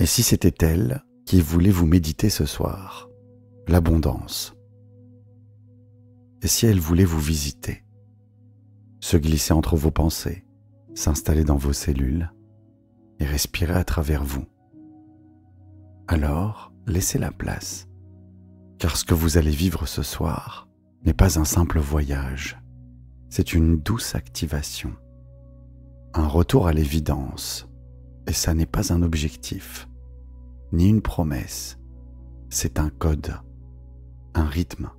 Et si c'était elle qui voulait vous méditer ce soir, l'abondance? Et si elle voulait vous visiter, se glisser entre vos pensées, s'installer dans vos cellules et respirer à travers vous? Alors, laissez la place, car ce que vous allez vivre ce soir n'est pas un simple voyage, c'est une douce activation, un retour à l'évidence, et ça n'est pas un objectif, ni une promesse, c'est un code, un rythme,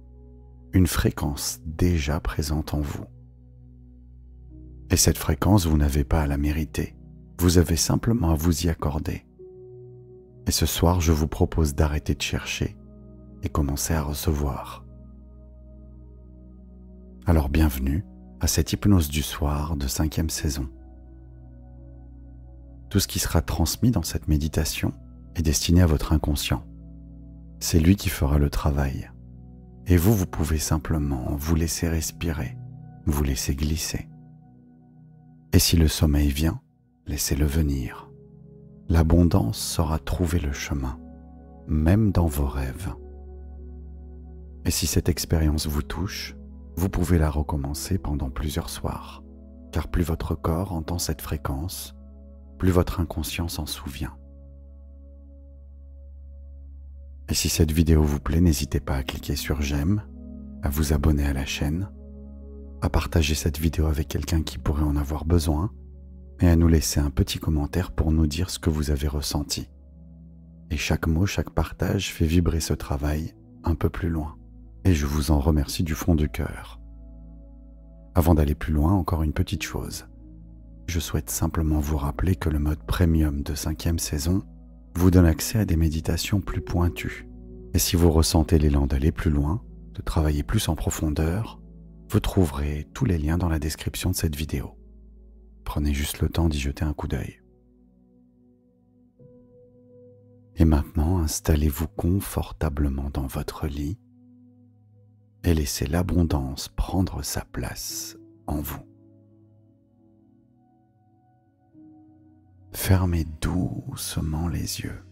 une fréquence déjà présente en vous. Et cette fréquence, vous n'avez pas à la mériter, vous avez simplement à vous y accorder. Et ce soir, je vous propose d'arrêter de chercher et commencer à recevoir. Alors bienvenue à cette hypnose du soir de 5e saison. Tout ce qui sera transmis dans cette méditation est destiné à votre inconscient. C'est lui qui fera le travail. Et vous pouvez simplement vous laisser respirer, vous laisser glisser. Et si le sommeil vient, laissez-le venir. L'abondance saura trouver le chemin, même dans vos rêves. Et si cette expérience vous touche, vous pouvez la recommencer pendant plusieurs soirs, car plus votre corps entend cette fréquence, plus votre inconscient s'en souvient. Et si cette vidéo vous plaît, n'hésitez pas à cliquer sur j'aime, à vous abonner à la chaîne, à partager cette vidéo avec quelqu'un qui pourrait en avoir besoin et à nous laisser un petit commentaire pour nous dire ce que vous avez ressenti. Et chaque mot, chaque partage fait vibrer ce travail un peu plus loin. Et je vous en remercie du fond du cœur. Avant d'aller plus loin, encore une petite chose. Je souhaite simplement vous rappeler que le mode premium de 5e saison vous donne accès à des méditations plus pointues. Et si vous ressentez l'élan d'aller plus loin, de travailler plus en profondeur, vous trouverez tous les liens dans la description de cette vidéo. Prenez juste le temps d'y jeter un coup d'œil. Et maintenant, installez-vous confortablement dans votre lit et laissez l'abondance prendre sa place en vous. Fermez doucement les yeux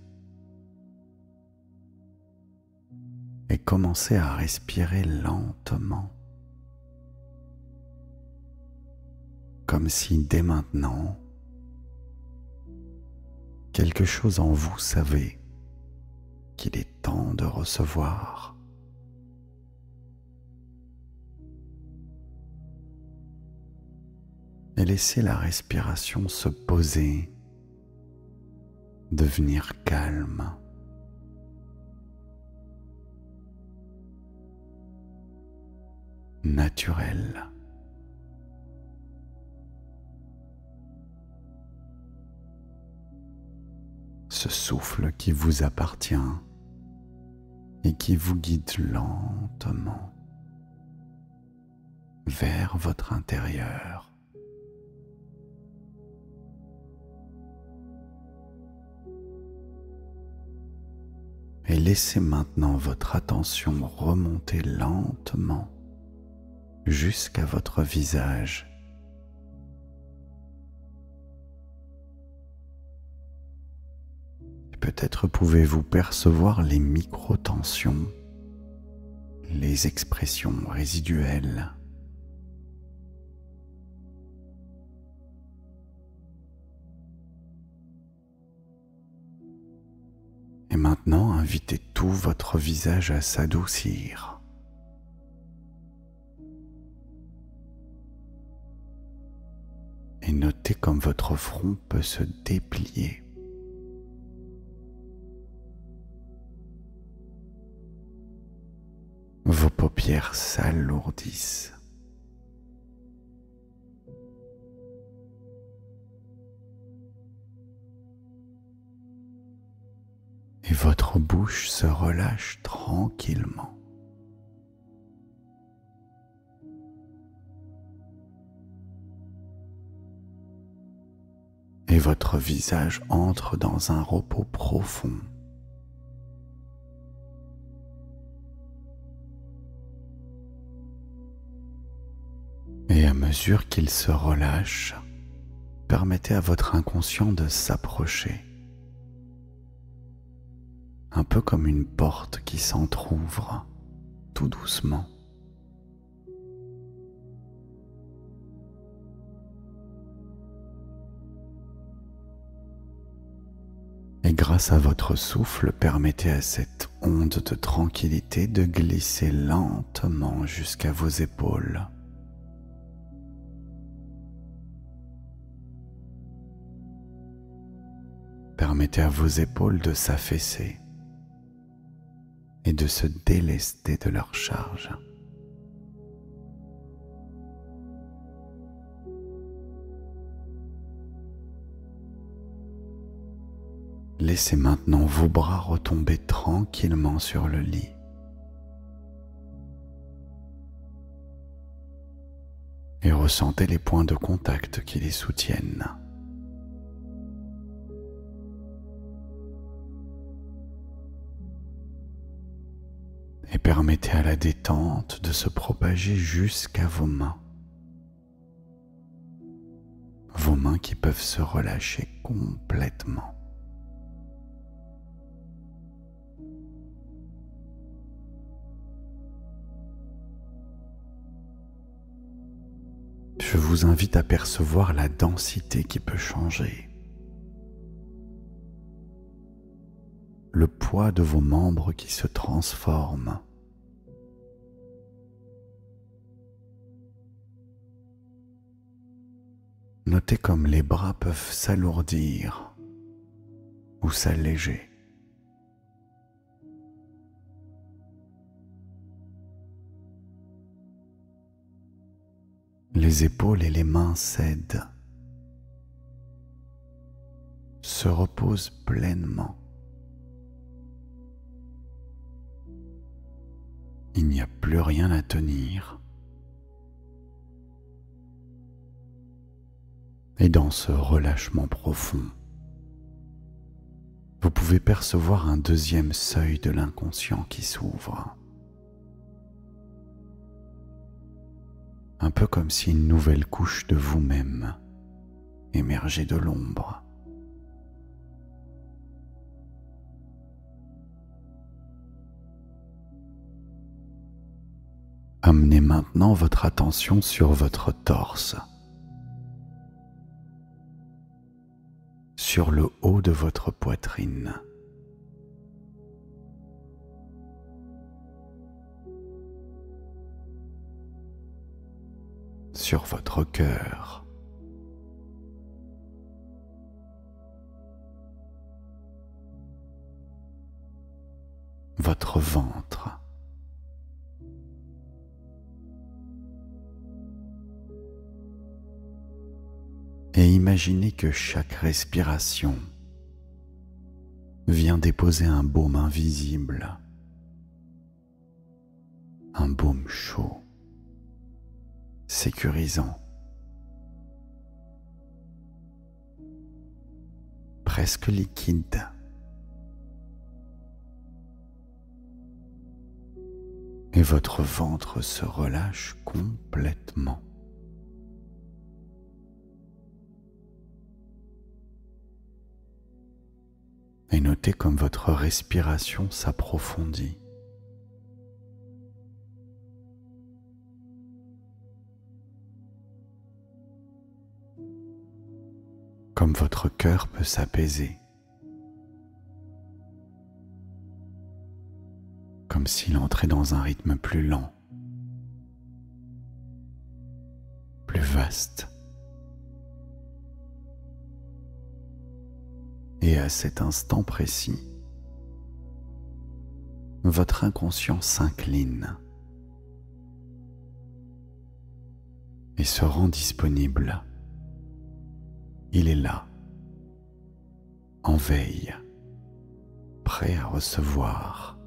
et commencez à respirer lentement, comme si dès maintenant, quelque chose en vous savait qu'il est temps de recevoir. Et laissez la respiration se poser, devenir calme. Naturel. Ce souffle qui vous appartient et qui vous guide lentement vers votre intérieur. Et laissez maintenant votre attention remonter lentement jusqu'à votre visage. Et peut-être pouvez-vous percevoir les micro-tensions, les expressions résiduelles. Et maintenant, invitez tout votre visage à s'adoucir. Et notez comme votre front peut se déplier. Vos paupières s'alourdissent. Et votre bouche se relâche tranquillement. Et votre visage entre dans un repos profond. Et à mesure qu'il se relâche, permettez à votre inconscient de s'approcher un peu comme une porte qui s'entr'ouvre tout doucement. Et grâce à votre souffle, permettez à cette onde de tranquillité de glisser lentement jusqu'à vos épaules. Permettez à vos épaules de s'affaisser et de se délester de leur charge. Laissez maintenant vos bras retomber tranquillement sur le lit. Et ressentez les points de contact qui les soutiennent. Et permettez à la détente de se propager jusqu'à vos mains. Vos mains qui peuvent se relâcher complètement. Je vous invite à percevoir la densité qui peut changer, le poids de vos membres qui se transforment. Notez comme les bras peuvent s'alourdir ou s'alléger. Les épaules et les mains cèdent, se reposent pleinement. Il n'y a plus rien à tenir. Et dans ce relâchement profond, vous pouvez percevoir un deuxième seuil de l'inconscient qui s'ouvre. Un peu comme si une nouvelle couche de vous-même émergeait de l'ombre. Amenez maintenant votre attention sur votre torse, sur le haut de votre poitrine. Sur votre cœur. Votre ventre. Et imaginez que chaque respiration vient déposer un baume invisible, un baume chaud, sécurisant, presque liquide. Et votre ventre se relâche complètement. Et notez comme votre respiration s'approfondit. Comme votre cœur peut s'apaiser. Comme s'il entrait dans un rythme plus lent, plus vaste. Et à cet instant précis, votre inconscient s'incline et se rend disponible. Il est là, en veille, prêt à recevoir.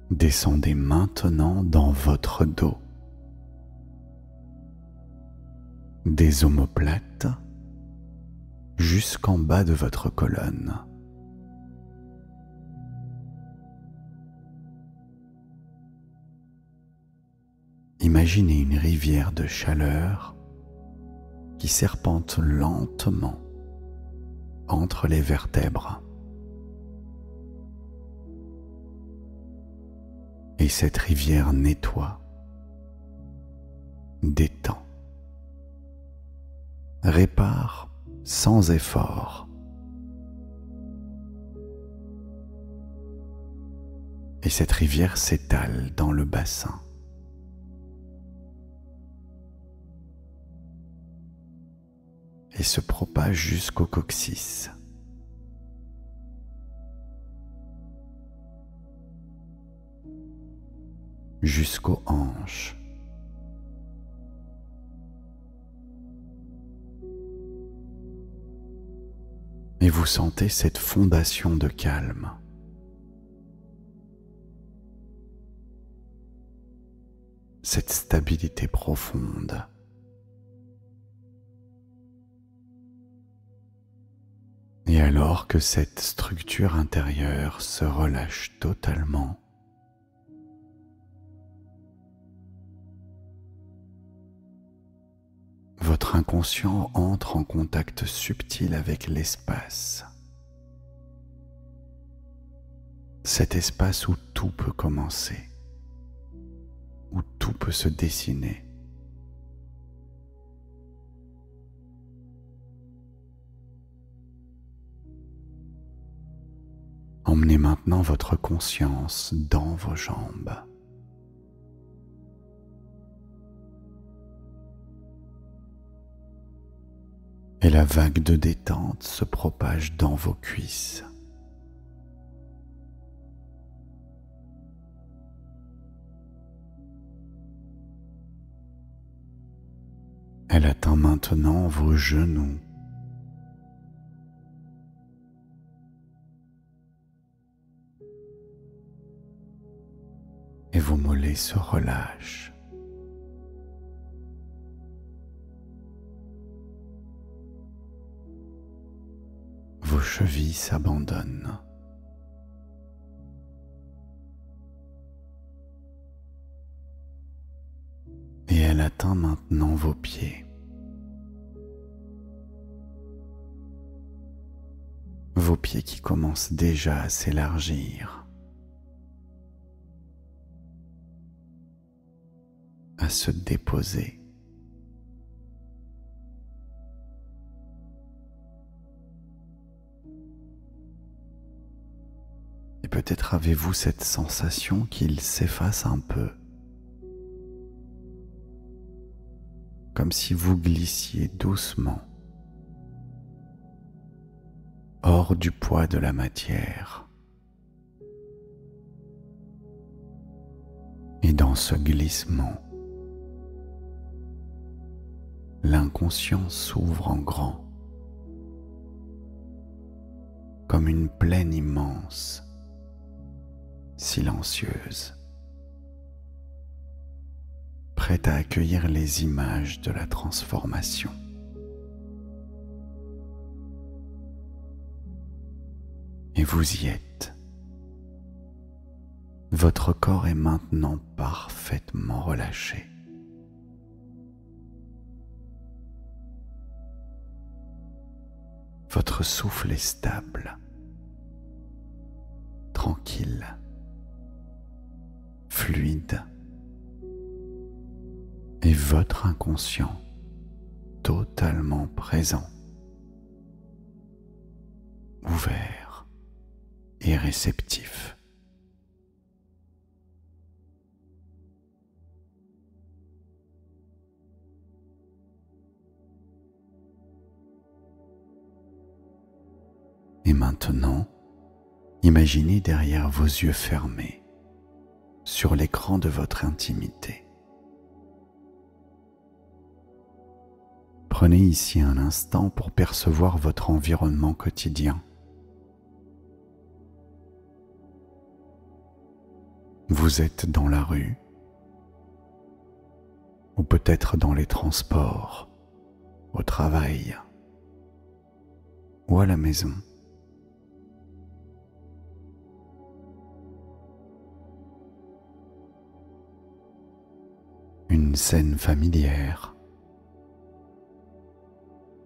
Descendez maintenant dans votre dos, des omoplates jusqu'en bas de votre colonne. Imaginez une rivière de chaleur qui serpente lentement entre les vertèbres. Et cette rivière nettoie, détend, répare sans effort. Et cette rivière s'étale dans le bassin. Et se propage jusqu'au coccyx. Jusqu'aux hanches. Et vous sentez cette fondation de calme. Cette stabilité profonde. Et alors que cette structure intérieure se relâche totalement, votre inconscient entre en contact subtil avec l'espace. Cet espace où tout peut commencer, où tout peut se dessiner. Emmenez maintenant votre conscience dans vos jambes. Et la vague de détente se propage dans vos cuisses. Elle atteint maintenant vos genoux. Et vos mollets se relâchent. Vos chevilles s'abandonnent. Et elle atteint maintenant vos pieds. Vos pieds qui commencent déjà à s'élargir, à se déposer. Et peut-être avez-vous cette sensation qu'ils s'effacent un peu, comme si vous glissiez doucement hors du poids de la matière. Et dans ce glissement, l'inconscient s'ouvre en grand, comme une plaine immense, silencieuse, prête à accueillir les images de la transformation. Et vous y êtes. Votre corps est maintenant parfaitement relâché. Votre souffle est stable, tranquille, fluide, et votre inconscient totalement présent, ouvert et réceptif. Et maintenant, imaginez derrière vos yeux fermés, sur l'écran de votre intimité. Prenez ici un instant pour percevoir votre environnement quotidien. Vous êtes dans la rue, ou peut-être dans les transports, au travail, ou à la maison. Une scène familière,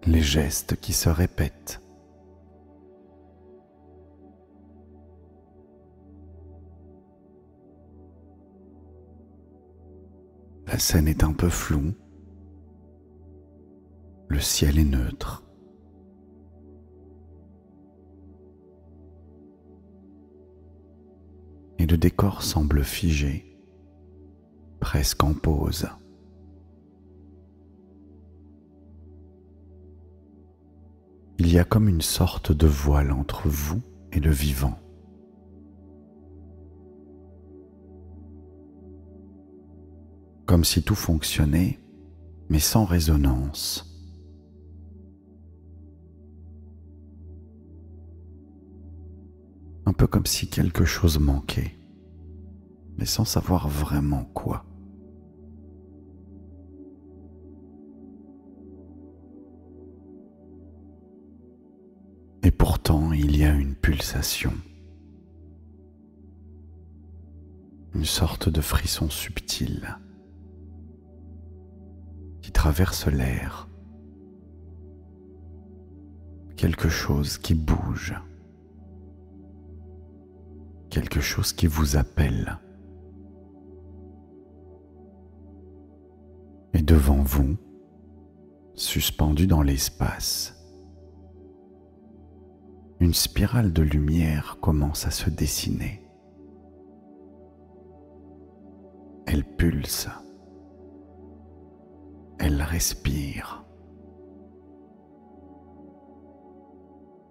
les gestes qui se répètent. La scène est un peu floue, le ciel est neutre. Et le décor semble figé, presque en pause. Il y a comme une sorte de voile entre vous et le vivant. Comme si tout fonctionnait, mais sans résonance. Un peu comme si quelque chose manquait, mais sans savoir vraiment quoi. Et pourtant, il y a une pulsation, une sorte de frisson subtil qui traverse l'air, quelque chose qui bouge, quelque chose qui vous appelle. Et devant vous, suspendu dans l'espace, une spirale de lumière commence à se dessiner. Elle pulse. Elle respire.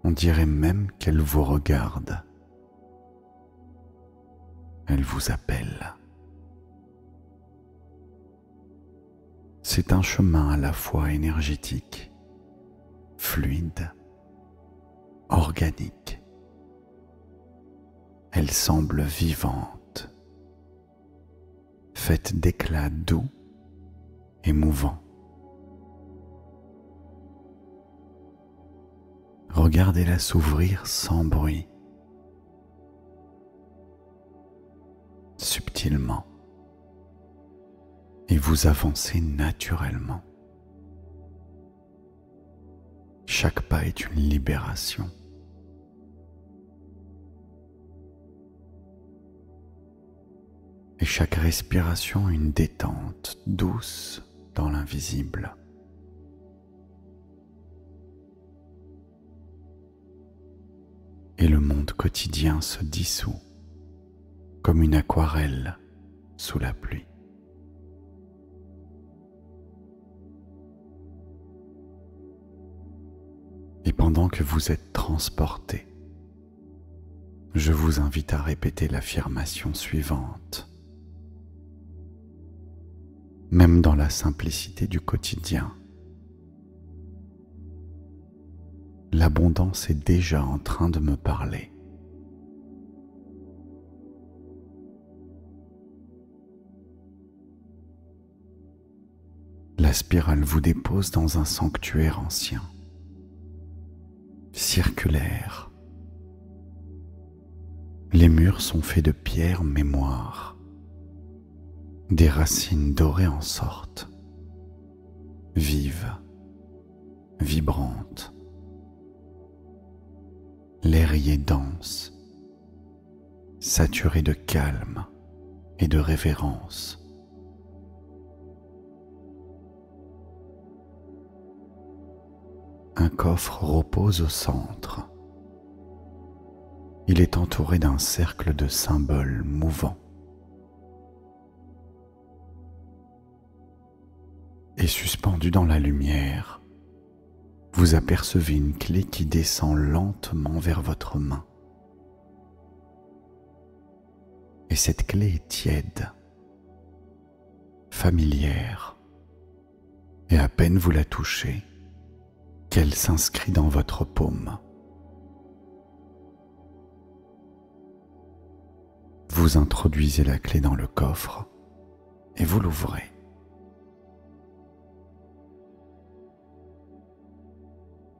On dirait même qu'elle vous regarde. Elle vous appelle. C'est un chemin à la fois énergétique, fluide, organique. Elle semble vivante, faite d'éclats doux et mouvants. Regardez-la s'ouvrir sans bruit, subtilement, et vous avancez naturellement. Chaque pas est une libération. Et chaque respiration une détente douce dans l'invisible. Et le monde quotidien se dissout comme une aquarelle sous la pluie. Et pendant que vous êtes transporté, je vous invite à répéter l'affirmation suivante. Même dans la simplicité du quotidien, l'abondance est déjà en train de me parler. La spirale vous dépose dans un sanctuaire ancien, circulaire. Les murs sont faits de pierres mémoire. Des racines dorées en sortent, vives, vibrantes. L'air y est dense, saturé de calme et de révérence. Un coffre repose au centre. Il est entouré d'un cercle de symboles mouvants. Et suspendu dans la lumière, vous apercevez une clé qui descend lentement vers votre main. Et cette clé est tiède, familière, et à peine vous la touchez, qu'elle s'inscrit dans votre paume. Vous introduisez la clé dans le coffre et vous l'ouvrez.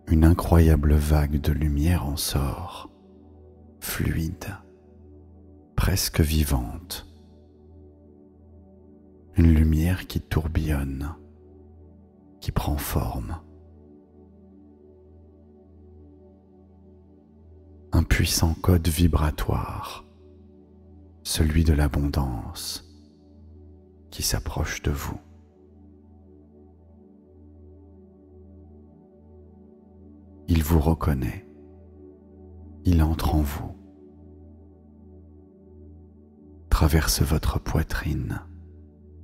Une incroyable vague de lumière en sort, fluide, presque vivante. Une lumière qui tourbillonne, qui prend forme, puissant code vibratoire, celui de l'abondance qui s'approche de vous. Il vous reconnaît, il entre en vous, traverse votre poitrine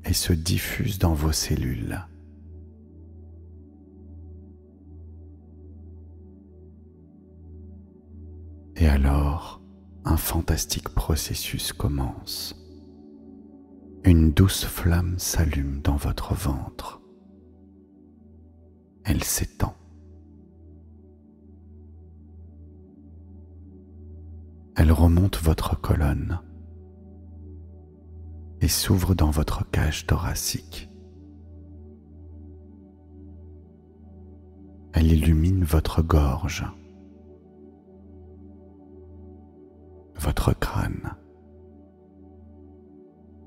et se diffuse dans vos cellules. Et alors, un fantastique processus commence. Une douce flamme s'allume dans votre ventre. Elle s'étend. Elle remonte votre colonne et s'ouvre dans votre cage thoracique. Elle illumine votre gorge, votre crâne,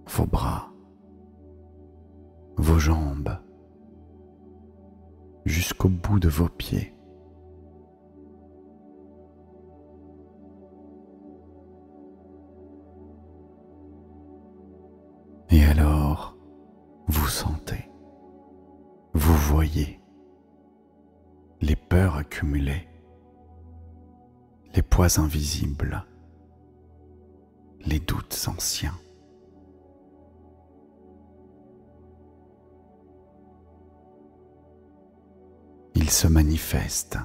vos bras, vos jambes, jusqu'au bout de vos pieds. Et alors, vous sentez, vous voyez les peurs accumulées, les poids invisibles, les doutes anciens. Ils se manifestent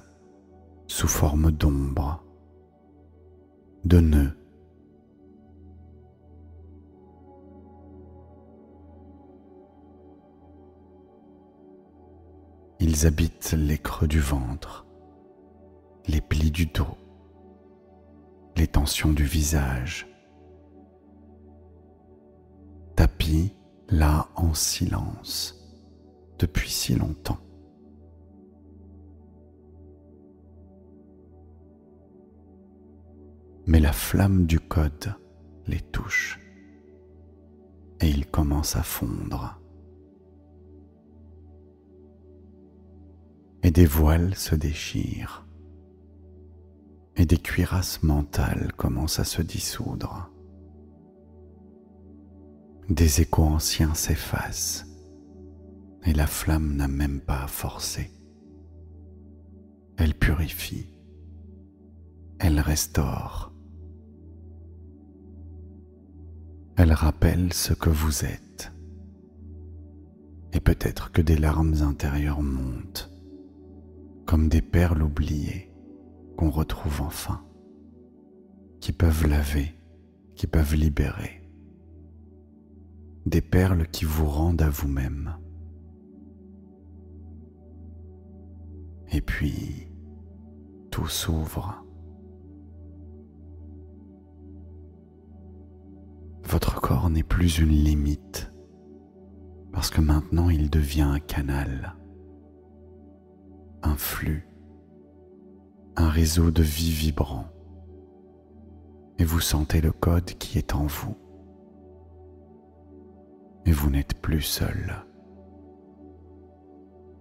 sous forme d'ombre, de nœuds, ils habitent les creux du ventre, les plis du dos, les tensions du visage, tapis là en silence depuis si longtemps. Mais la flamme du code les touche et ils commencent à fondre. Et des voiles se déchirent et des cuirasses mentales commencent à se dissoudre. Des échos anciens s'effacent et la flamme n'a même pas à forcer. Elle purifie, elle restaure, elle rappelle ce que vous êtes. Et peut-être que des larmes intérieures montent, comme des perles oubliées qu'on retrouve enfin, qui peuvent laver, qui peuvent libérer. Des perles qui vous rendent à vous-même. Et puis, tout s'ouvre. Votre corps n'est plus une limite, parce que maintenant il devient un canal, un flux, un réseau de vie vibrant. Et vous sentez le code qui est en vous. Et vous n'êtes plus seul.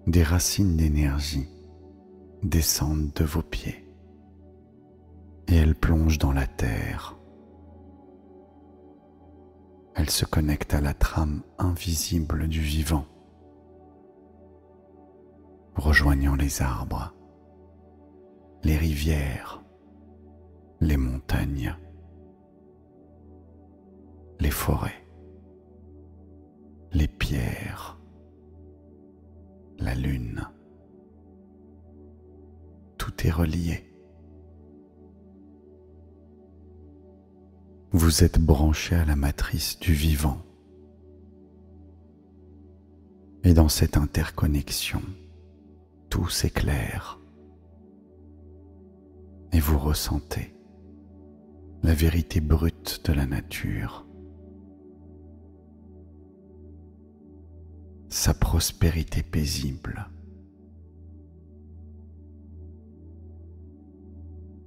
Des racines d'énergie descendent de vos pieds et elles plongent dans la terre. Elles se connectent à la trame invisible du vivant, rejoignant les arbres, les rivières, les montagnes, les forêts, les pierres, la lune. Tout est relié. Vous êtes branché à la matrice du vivant. Et dans cette interconnexion, tout s'éclaire. Et vous ressentez la vérité brute de la nature, sa prospérité paisible.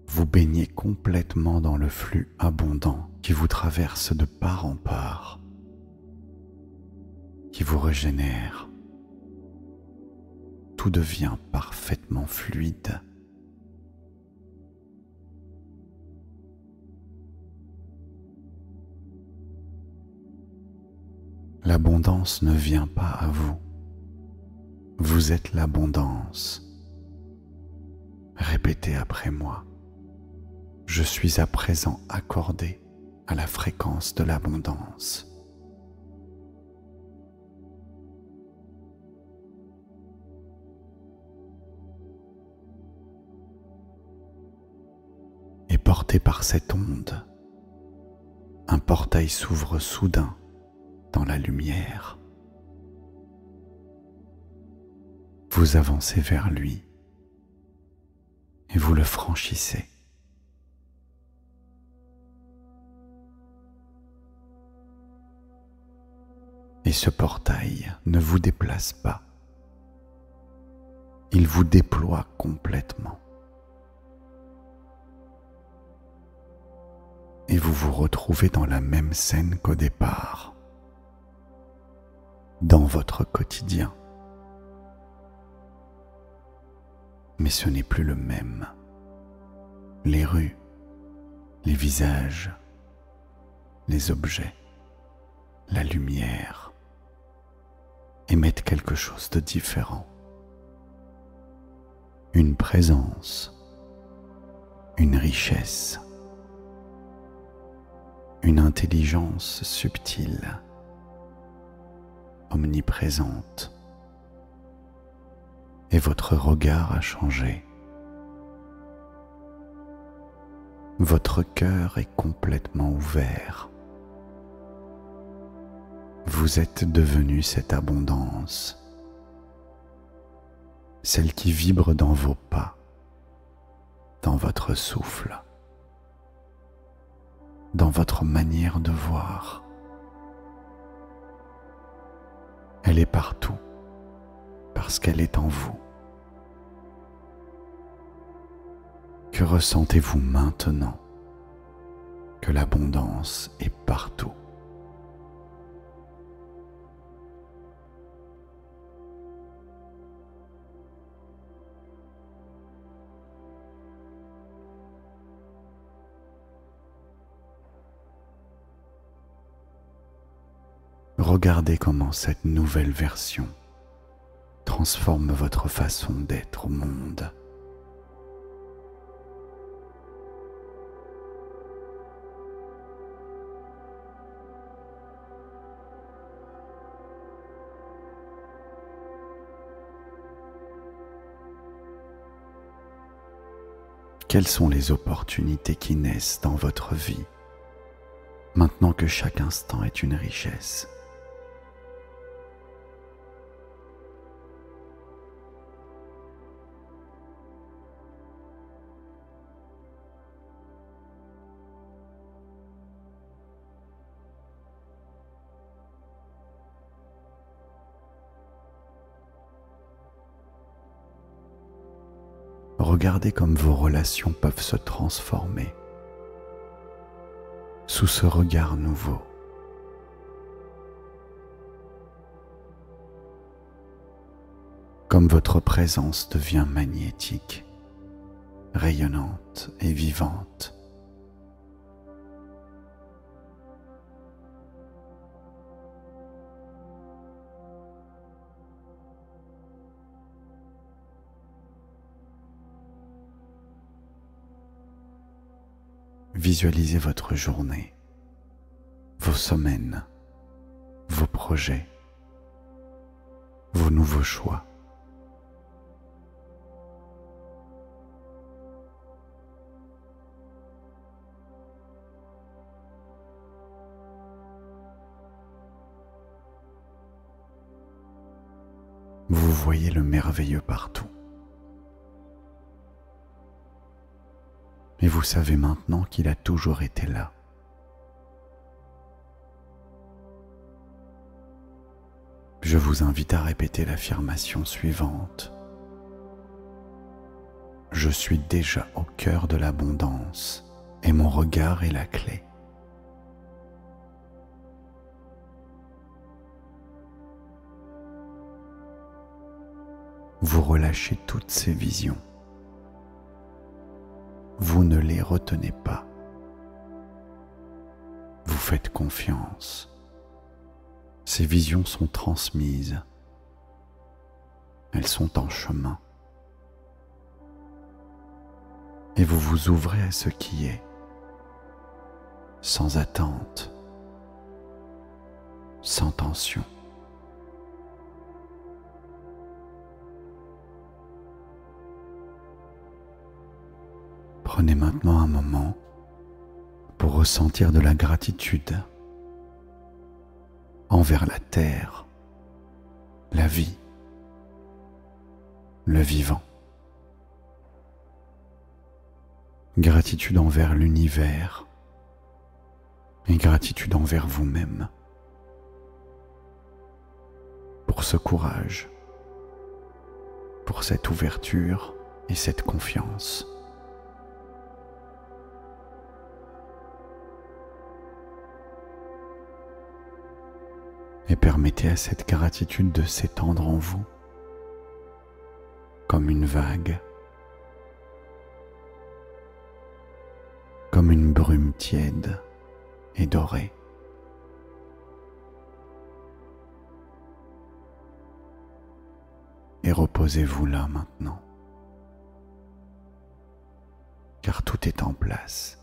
Vous baignez complètement dans le flux abondant qui vous traverse de part en part, qui vous régénère. Tout devient parfaitement fluide. L'abondance ne vient pas à vous. Vous êtes l'abondance. Répétez après moi. Je suis à présent accordé à la fréquence de l'abondance. Et porté par cette onde, un portail s'ouvre soudain dans la lumière. Vous avancez vers lui et vous le franchissez. Et ce portail ne vous déplace pas. Il vous déploie complètement. Et vous vous retrouvez dans la même scène qu'au départ, dans votre quotidien. Mais ce n'est plus le même. Les rues, les visages, les objets, la lumière émettent quelque chose de différent. Une présence, une richesse, une intelligence subtile, omniprésente. Et votre regard a changé. Votre cœur est complètement ouvert. Vous êtes devenu cette abondance, celle qui vibre dans vos pas, dans votre souffle, dans votre manière de voir. Elle est partout parce qu'elle est en vous. Que ressentez-vous maintenant que l'abondance est partout? Regardez comment cette nouvelle version transforme votre façon d'être au monde. Quelles sont les opportunités qui naissent dans votre vie, maintenant que chaque instant est une richesse? Regardez comme vos relations peuvent se transformer sous ce regard nouveau. Comme votre présence devient magnétique, rayonnante et vivante. Visualisez votre journée, vos semaines, vos projets, vos nouveaux choix. Vous voyez le merveilleux partout. Et vous savez maintenant qu'il a toujours été là. Je vous invite à répéter l'affirmation suivante. Je suis déjà au cœur de l'abondance et mon regard est la clé. Vous relâchez toutes ces visions. Vous ne les retenez pas. Vous faites confiance. Ces visions sont transmises. Elles sont en chemin. Et vous vous ouvrez à ce qui est, sans attente, sans tension. Prenez maintenant un moment pour ressentir de la gratitude envers la terre, la vie, le vivant. Gratitude envers l'univers et gratitude envers vous-même pour ce courage, pour cette ouverture et cette confiance. Et permettez à cette gratitude de s'étendre en vous comme une vague, comme une brume tiède et dorée. Et reposez-vous là maintenant, car tout est en place.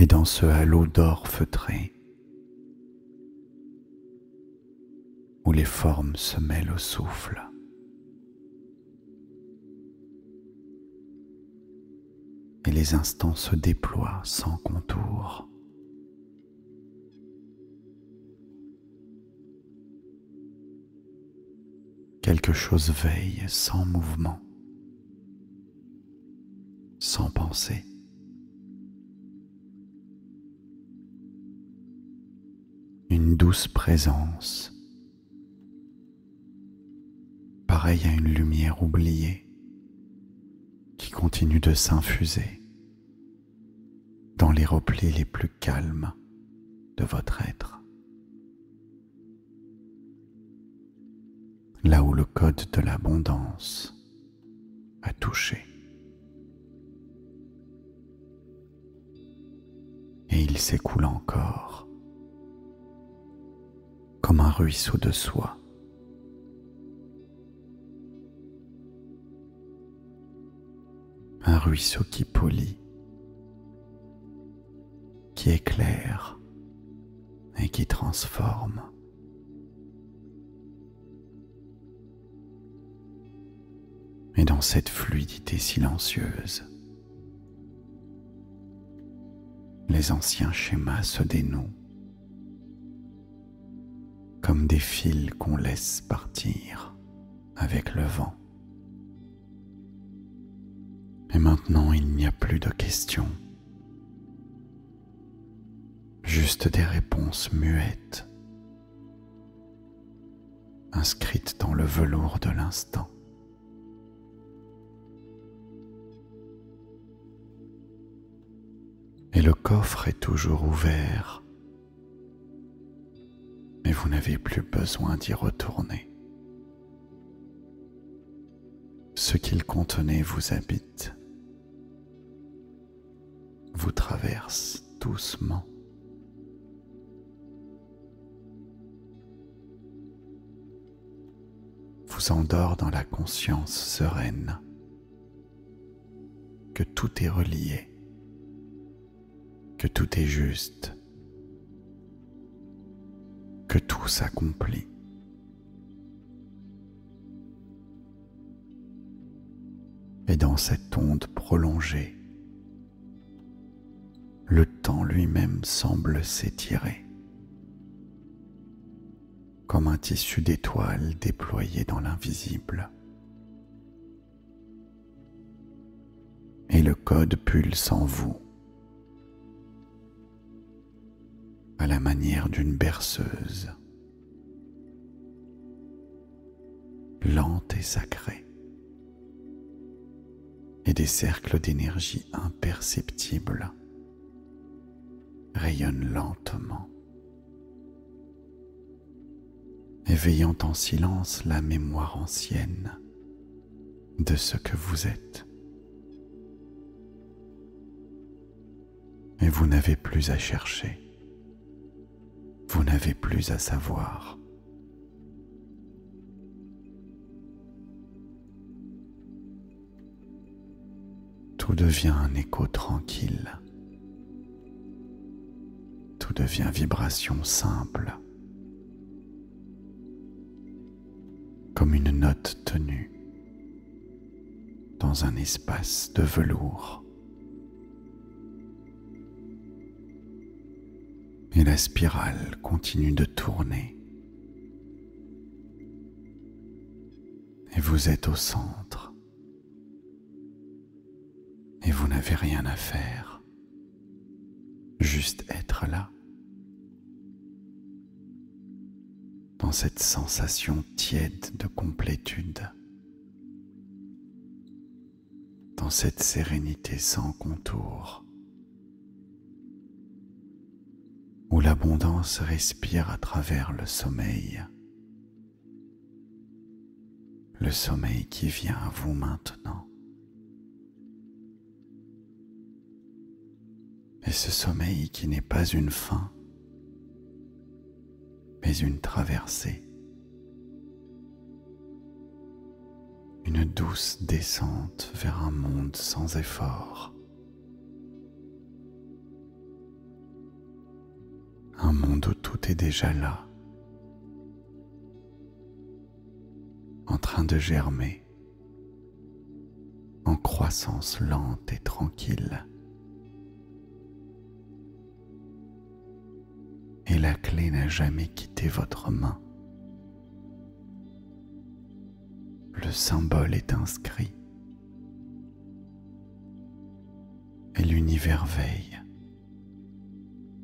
Et dans ce halo d'or feutré, où les formes se mêlent au souffle, et les instants se déploient sans contour, quelque chose veille sans mouvement, sans pensée. Une douce présence, pareille à une lumière oubliée, qui continue de s'infuser dans les replis les plus calmes de votre être. Là où le code de l'abondance a touché. Et il s'écoule encore comme un ruisseau de soie. Un ruisseau qui polit, qui éclaire et qui transforme. Et dans cette fluidité silencieuse, les anciens schémas se dénouent comme des fils qu'on laisse partir avec le vent. Et maintenant, il n'y a plus de questions, juste des réponses muettes, inscrites dans le velours de l'instant. Et le coffre est toujours ouvert, mais vous n'avez plus besoin d'y retourner. Ce qu'il contenait vous habite, vous traverse doucement. Vous endort dans la conscience sereine que tout est relié, que tout est juste, que tout s'accomplit. Et dans cette onde prolongée, le temps lui-même semble s'étirer, comme un tissu d'étoiles déployé dans l'invisible. Et le code pulse en vous, à la manière d'une berceuse, lente et sacrée, et des cercles d'énergie imperceptibles rayonnent lentement éveillant en silence la mémoire ancienne de ce que vous êtes. Et vous n'avez plus à chercher, vous n'avez plus à savoir. Tout devient un écho tranquille, tout devient vibration simple, comme une note tenue dans un espace de velours. Et la spirale continue de tourner. Et vous êtes au centre. Et vous n'avez rien à faire. Juste être là. Dans cette sensation tiède de complétude. Dans cette sérénité sans contour. Où l'abondance respire à travers le sommeil qui vient à vous maintenant. Et ce sommeil qui n'est pas une fin, mais une traversée, une douce descente vers un monde sans effort. Un monde où tout est déjà là, en train de germer, en croissance lente et tranquille. Et la clé n'a jamais quitté votre main. Le symbole est inscrit. Et l'univers veille,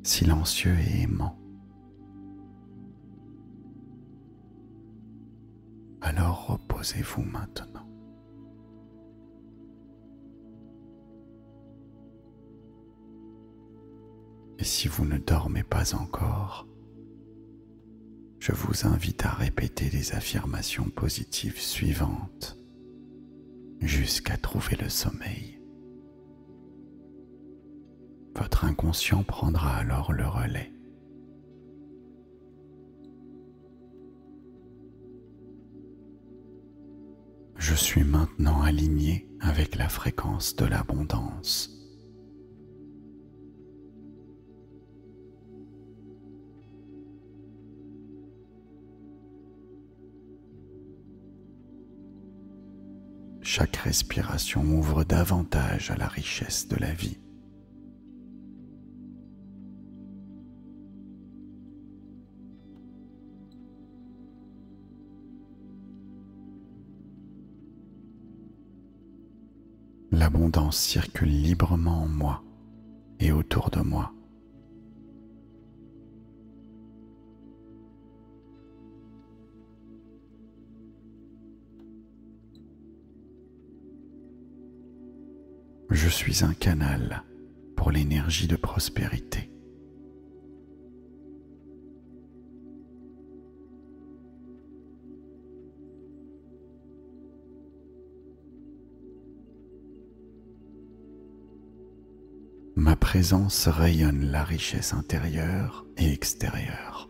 silencieux et aimant. Alors reposez-vous maintenant. Et si vous ne dormez pas encore, je vous invite à répéter les affirmations positives suivantes jusqu'à trouver le sommeil. Votre inconscient prendra alors le relais. Je suis maintenant aligné avec la fréquence de l'abondance. Chaque respiration ouvre davantage à la richesse de la vie. L'abondance circule librement en moi et autour de moi. Je suis un canal pour l'énergie de prospérité. Ma présence rayonne la richesse intérieure et extérieure.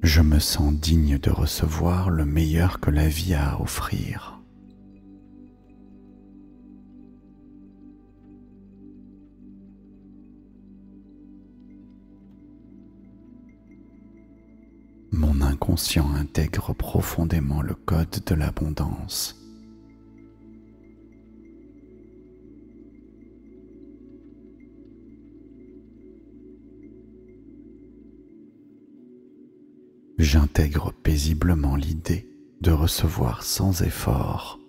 Je me sens digne de recevoir le meilleur que la vie a à offrir. Mon inconscient intègre profondément le code de l'abondance. J'intègre paisiblement l'idée de recevoir sans effort.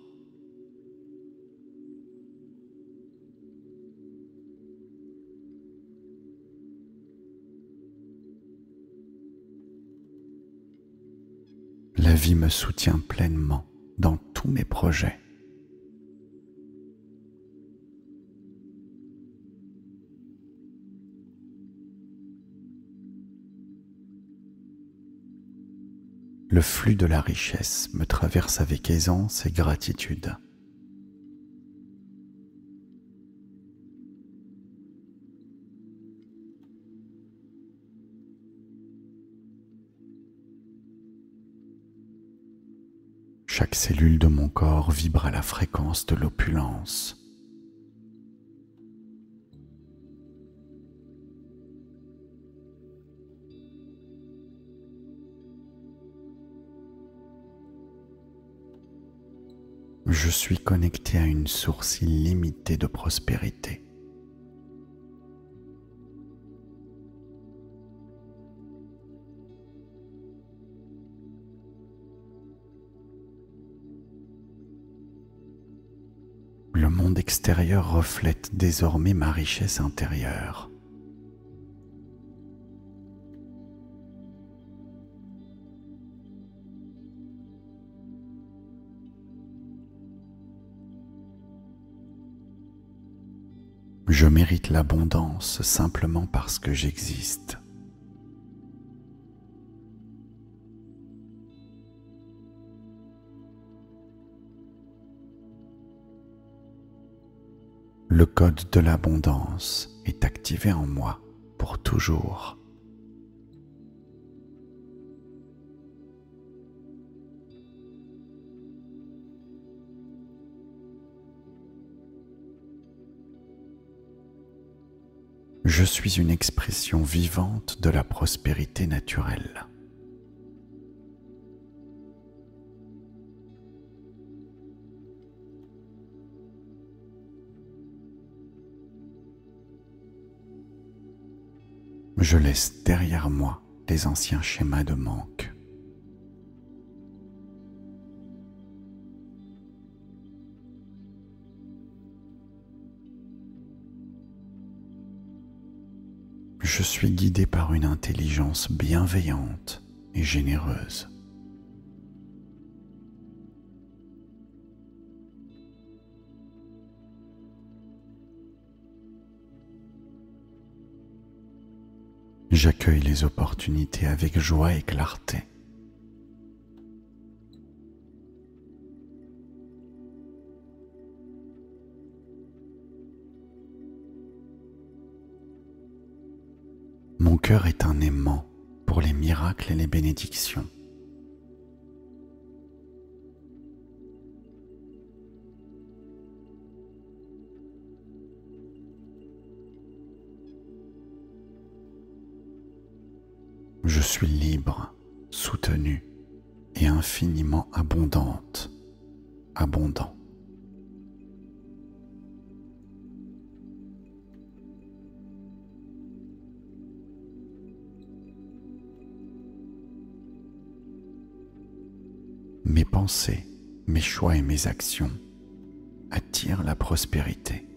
La vie me soutient pleinement dans tous mes projets. le flux de la richesse me traverse avec aisance et gratitude. Chaque cellule de mon corps vibre à la fréquence de l'opulence. Je suis connecté à une source illimitée de prospérité. Le monde extérieur reflète désormais ma richesse intérieure. Je mérite l'abondance simplement parce que j'existe. Le code de l'abondance est activé en moi pour toujours. Je suis une expression vivante de la prospérité naturelle. Je laisse derrière moi les anciens schémas de manque. Je suis guidé par une intelligence bienveillante et généreuse. J'accueille les opportunités avec joie et clarté. Mon cœur est un aimant pour les miracles et les bénédictions. Je suis libre, soutenu et infiniment abondant. Mes pensées, mes choix et mes actions attirent la prospérité.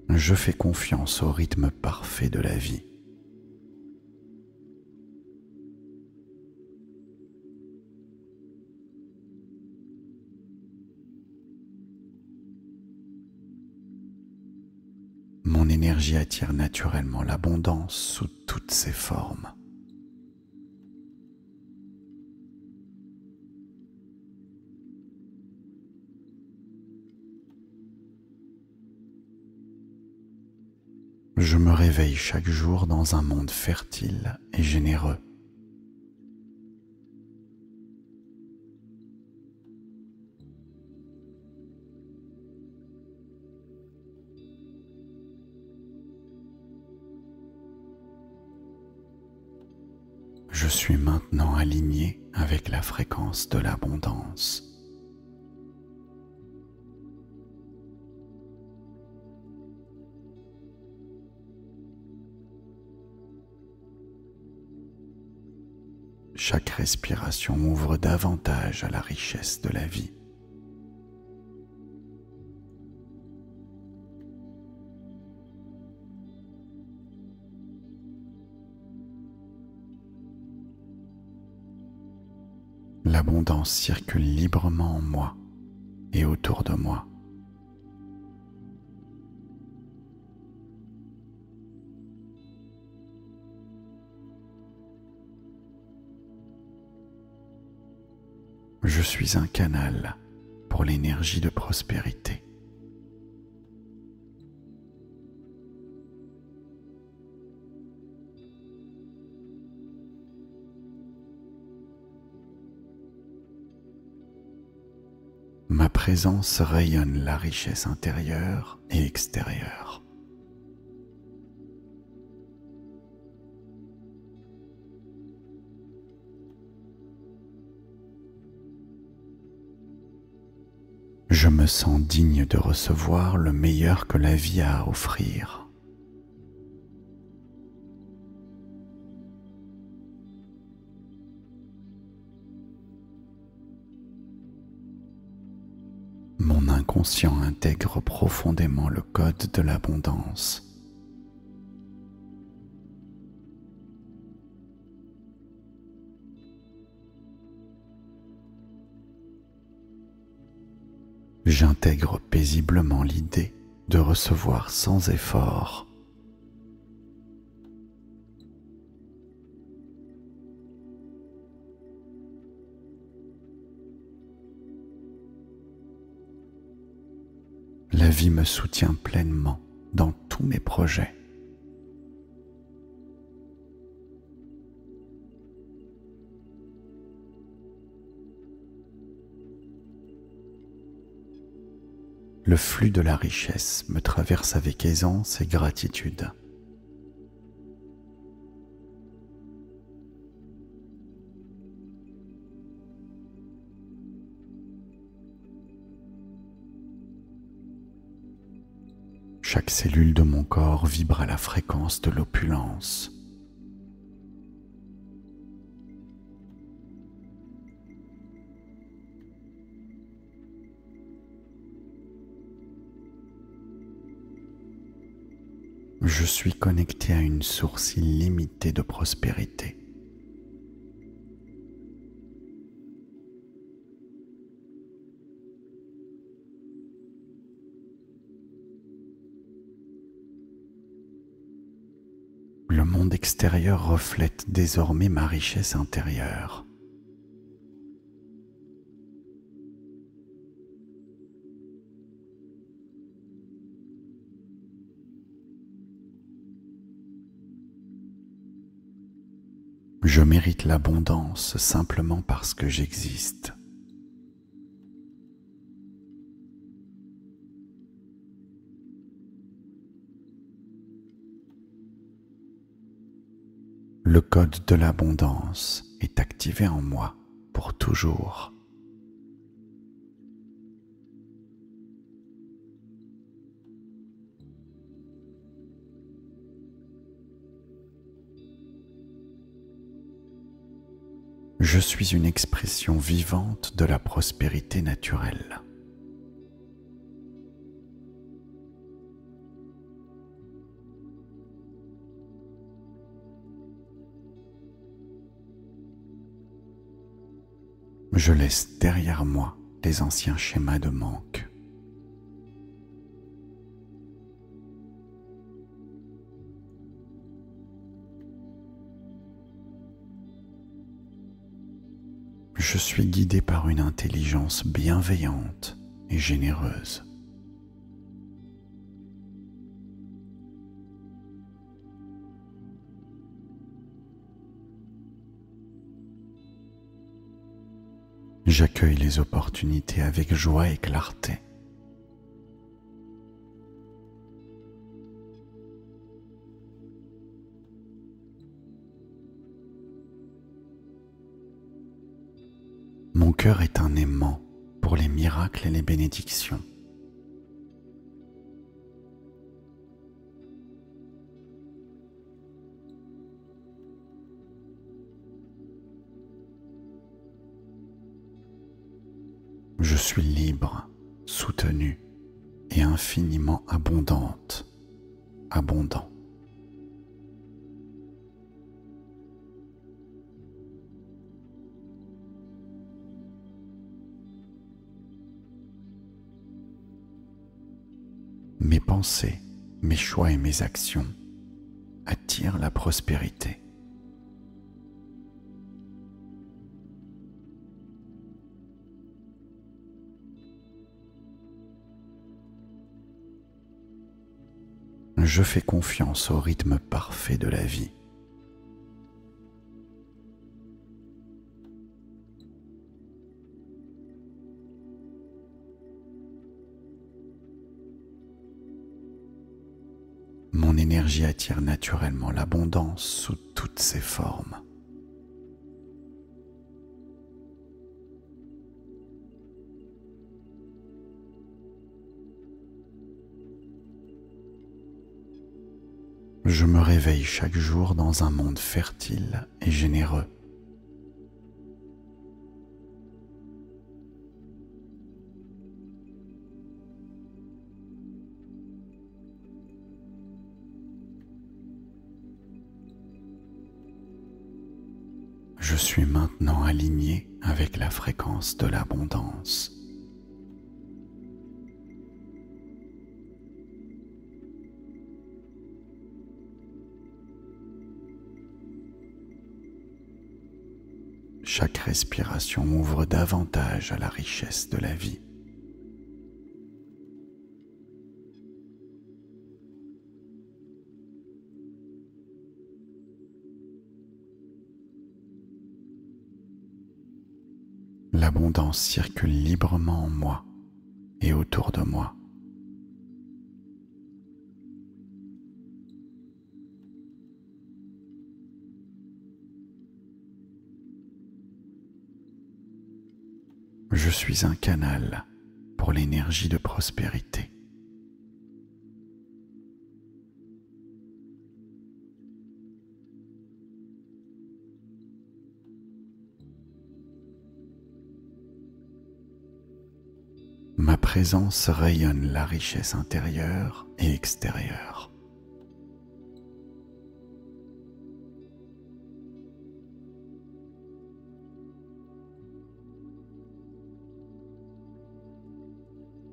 Je fais confiance au rythme parfait de la vie. Mon énergie attire naturellement l'abondance sous toutes ses formes. Je me réveille chaque jour dans un monde fertile et généreux. Je suis maintenant aligné avec la fréquence de l'abondance. Chaque respiration m'ouvre davantage à la richesse de la vie. L'abondance circule librement en moi et autour de moi. Je suis un canal pour l'énergie de prospérité. Ma présence rayonne la richesse intérieure et extérieure. Je me sens digne de recevoir le meilleur que la vie a à offrir. Mon inconscient intègre profondément le code de l'abondance. J'intègre paisiblement l'idée de recevoir sans effort. La vie me soutient pleinement dans tous mes projets. Le flux de la richesse me traverse avec aisance et gratitude. Chaque cellule de mon corps vibre à la fréquence de l'opulence. Je suis connecté à une source illimitée de prospérité. Le monde extérieur reflète désormais ma richesse intérieure. Je mérite l'abondance simplement parce que j'existe. Le code de l'abondance est activé en moi pour toujours. Je suis une expression vivante de la prospérité naturelle. Je laisse derrière moi les anciens schémas de manque. Je suis guidé par une intelligence bienveillante et généreuse. J'accueille les opportunités avec joie et clarté. Mon cœur est un aimant pour les miracles et les bénédictions. Je suis libre, soutenue et infiniment abondante, abondant. Mes pensées, mes choix et mes actions attirent la prospérité. Je fais confiance au rythme parfait de la vie. Mon énergie attire naturellement l'abondance sous toutes ses formes. Je me réveille chaque jour dans un monde fertile et généreux. Je suis maintenant aligné avec la fréquence de l'abondance. Chaque respiration ouvre davantage à la richesse de la vie. L'abondance circule librement en moi et autour de moi. Je suis un canal pour l'énergie de prospérité. Ma présence rayonne la richesse intérieure et extérieure.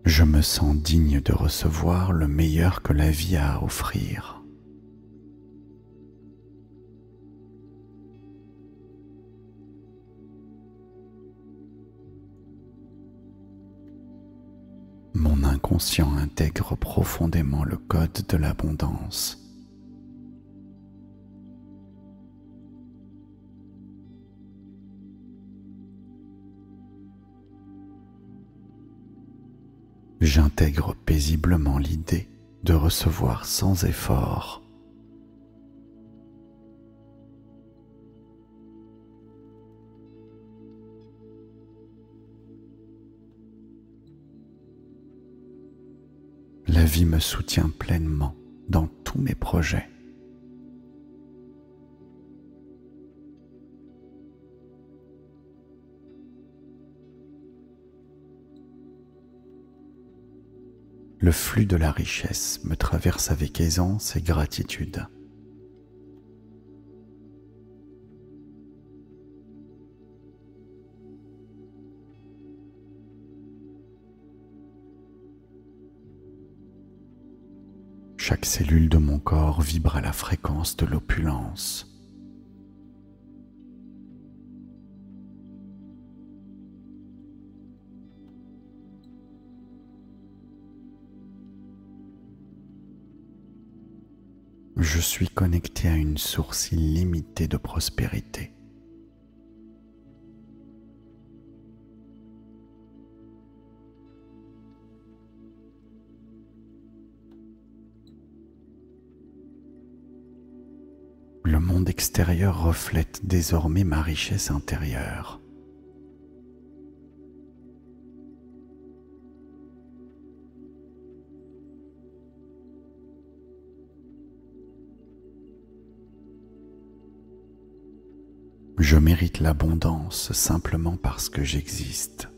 Je me sens digne de recevoir le meilleur que la vie a à offrir. Mon inconscient intègre profondément le code de l'abondance. J'intègre paisiblement l'idée de recevoir sans effort. La vie me soutient pleinement dans tous mes projets. Le flux de la richesse me traverse avec aisance et gratitude. Chaque cellule de mon corps vibre à la fréquence de l'opulence. Je suis connecté à une source illimitée de prospérité. Le monde extérieur reflète désormais ma richesse intérieure. Je mérite l'abondance simplement parce que j'existe.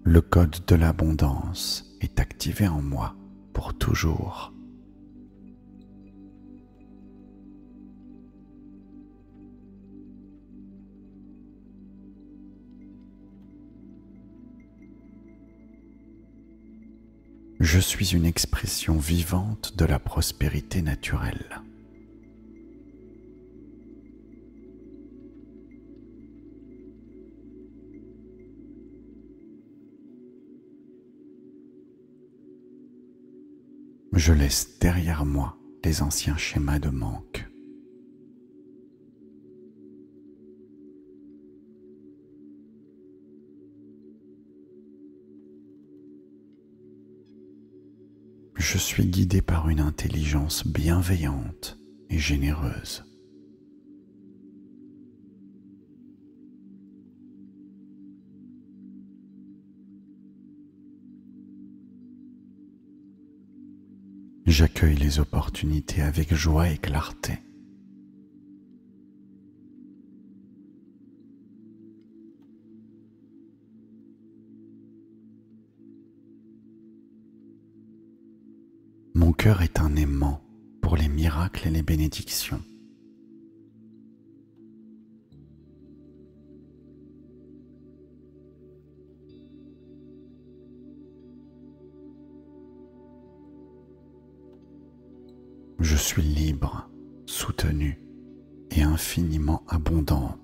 Le code de l'abondance est activé en moi pour toujours. Je suis une expression vivante de la prospérité naturelle. Je laisse derrière moi les anciens schémas de manque. Je suis guidé par une intelligence bienveillante et généreuse. J'accueille les opportunités avec joie et clarté. Mon cœur est un aimant pour les miracles et les bénédictions. Je suis libre, soutenu et infiniment abondant.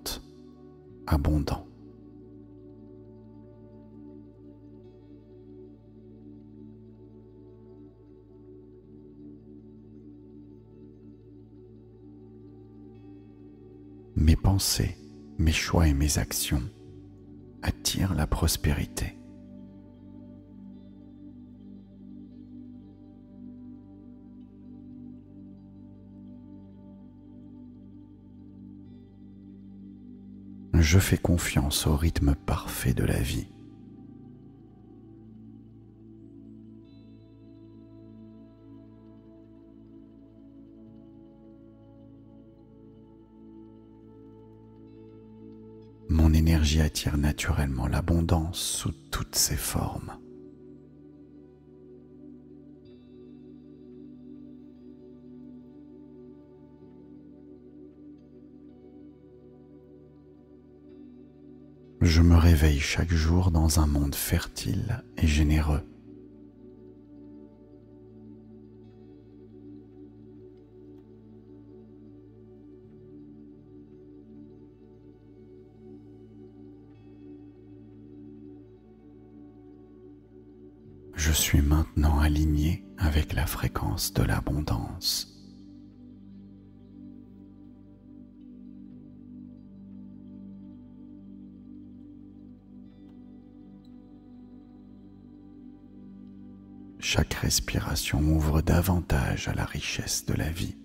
Mes pensées, mes choix et mes actions attirent la prospérité. Je fais confiance au rythme parfait de la vie. Mon énergie attire naturellement l'abondance sous toutes ses formes. Je me réveille chaque jour dans un monde fertile et généreux. Je suis maintenant aligné avec la fréquence de l'abondance. Chaque respiration ouvre davantage à la richesse de la vie.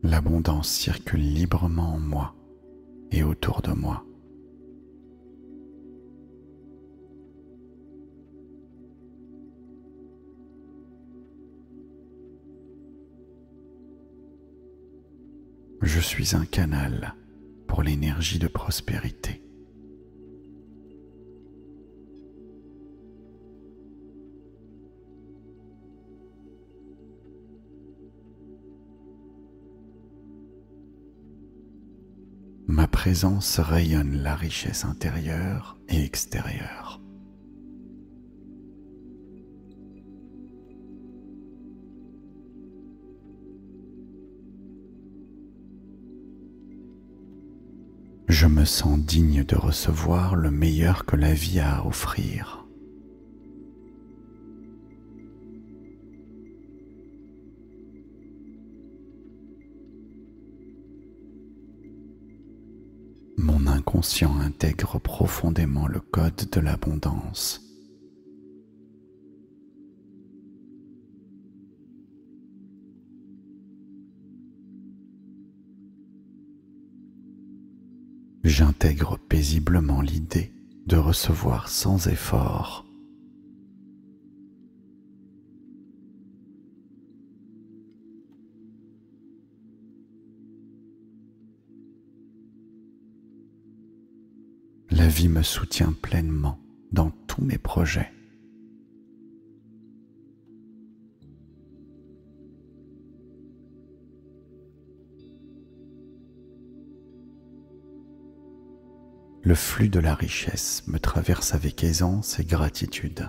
L'abondance circule librement en moi et autour de moi. Je suis un canal pour l'énergie de prospérité. Ma présence rayonne la richesse intérieure et extérieure. Je me sens digne de recevoir le meilleur que la vie a à offrir. Mon inconscient intègre profondément le code de l'abondance. J'intègre paisiblement l'idée de recevoir sans effort. La vie me soutient pleinement dans tous mes projets. Le flux de la richesse me traverse avec aisance et gratitude.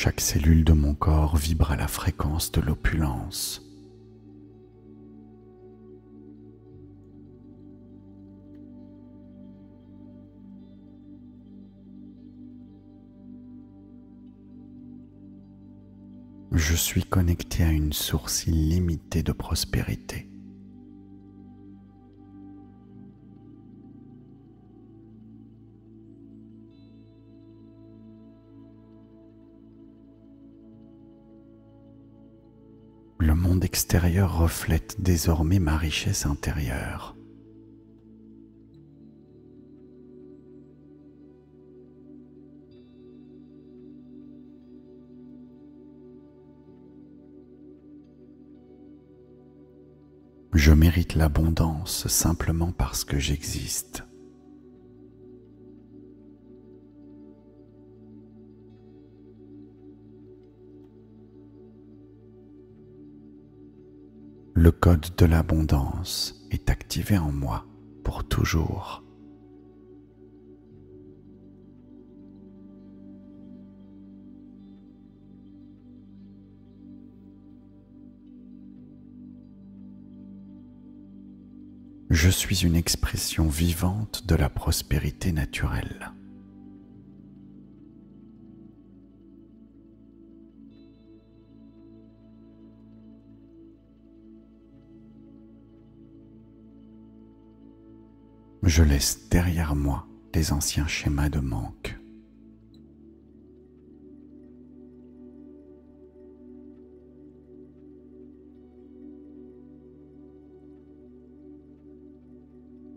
Chaque cellule de mon corps vibre à la fréquence de l'opulence. Je suis connecté à une source illimitée de prospérité. Le monde extérieur reflète désormais ma richesse intérieure. Je mérite l'abondance simplement parce que j'existe. Le code de l'abondance est activé en moi pour toujours. Je suis une expression vivante de la prospérité naturelle. Je laisse derrière moi les anciens schémas de manque.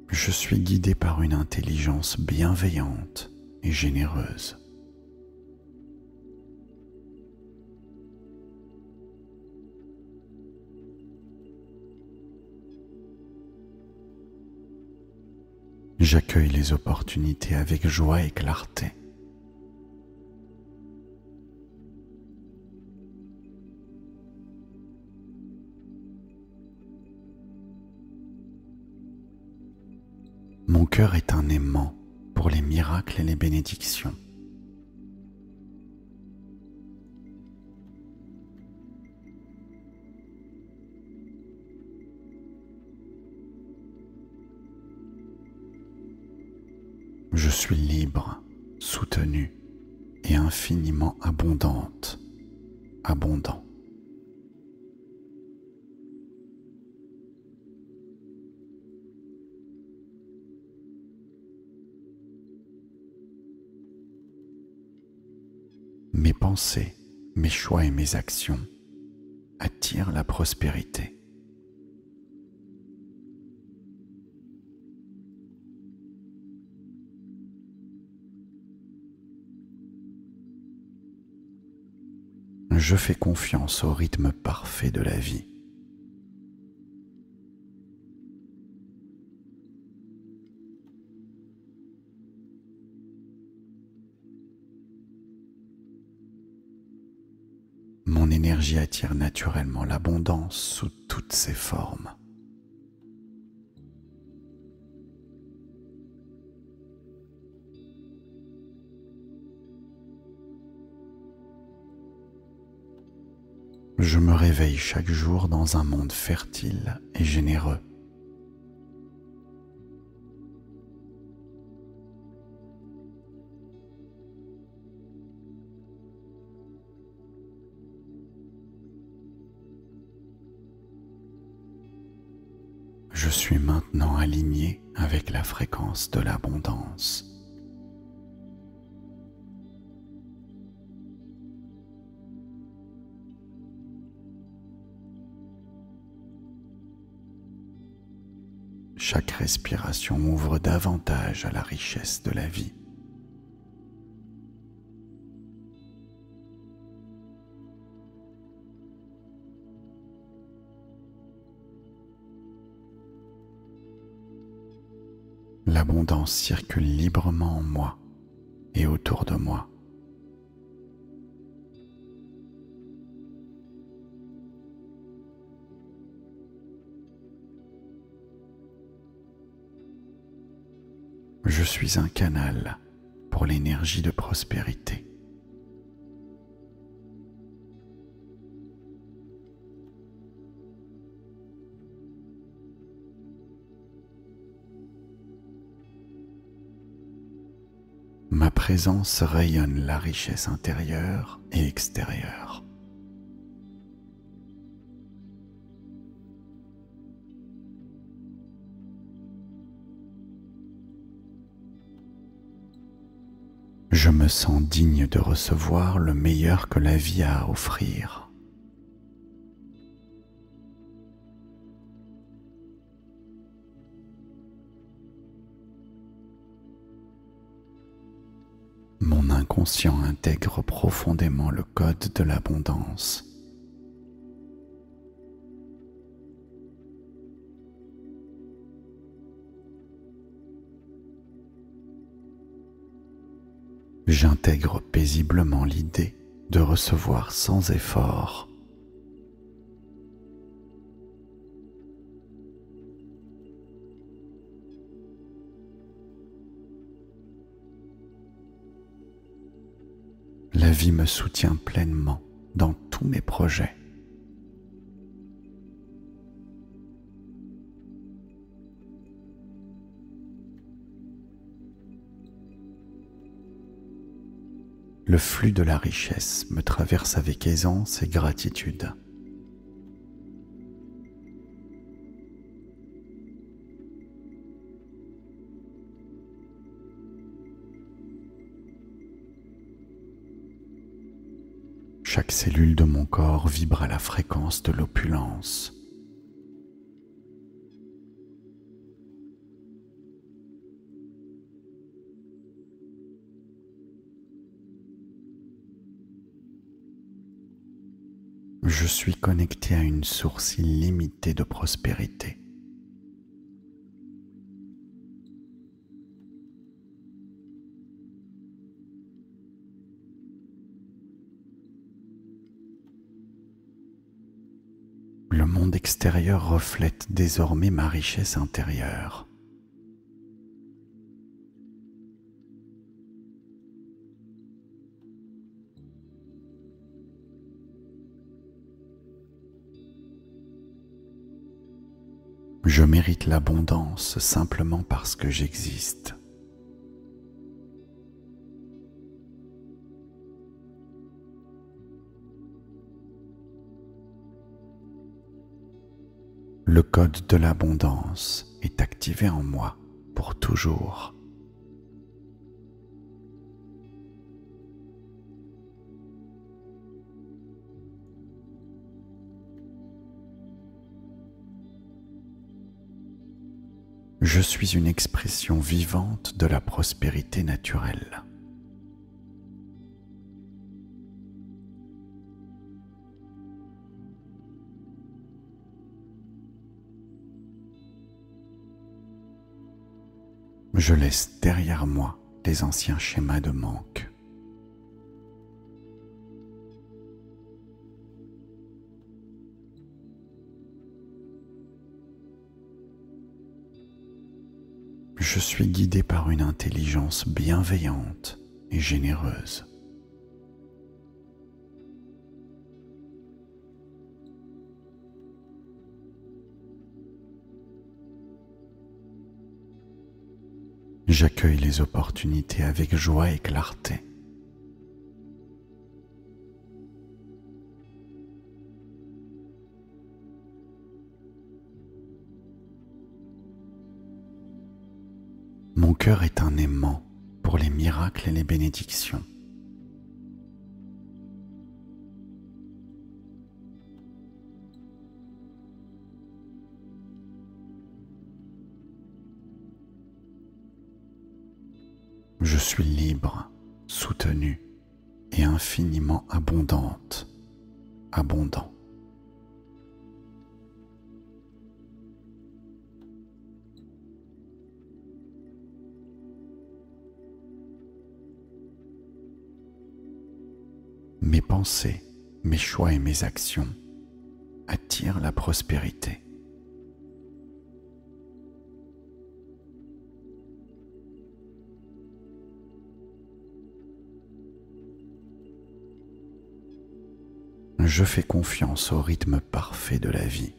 Je suis guidé par une intelligence bienveillante et généreuse. J'accueille les opportunités avec joie et clarté. Mon cœur est un aimant pour les miracles et les bénédictions. Je suis libre, soutenu et infiniment abondante, abondant. Mes pensées, mes choix et mes actions attirent la prospérité. Je fais confiance au rythme parfait de la vie. Mon énergie attire naturellement l'abondance sous toutes ses formes. Je me réveille chaque jour dans un monde fertile et généreux. Je suis maintenant aligné avec la fréquence de l'abondance. Chaque respiration ouvre davantage à la richesse de la vie. L'abondance circule librement en moi et autour de moi. Je suis un canal pour l'énergie de prospérité. présence rayonne la richesse intérieure et extérieure. Je me sens digne de recevoir le meilleur que la vie a à offrir. Mon inconscient intègre profondément le code de l'abondance. J'intègre paisiblement l'idée de recevoir sans effort. La vie me soutient pleinement dans tous mes projets. Le flux de la richesse me traverse avec aisance et gratitude. Chaque cellule de mon corps vibre à la fréquence de l'opulence. Je suis connecté à une source illimitée de prospérité. Le monde extérieur reflète désormais ma richesse intérieure. Je mérite l'abondance simplement parce que j'existe. Le code de l'abondance est activé en moi pour toujours. Je suis une expression vivante de la prospérité naturelle. Je laisse derrière moi les anciens schémas de manque. Je suis guidé par une intelligence bienveillante et généreuse. J'accueille les opportunités avec joie et clarté. Mon cœur est un aimant pour les miracles et les bénédictions. Je suis libre, soutenu et infiniment abondante, abondant. Mes pensées, mes choix et mes actions attirent la prospérité. Je fais confiance au rythme parfait de la vie.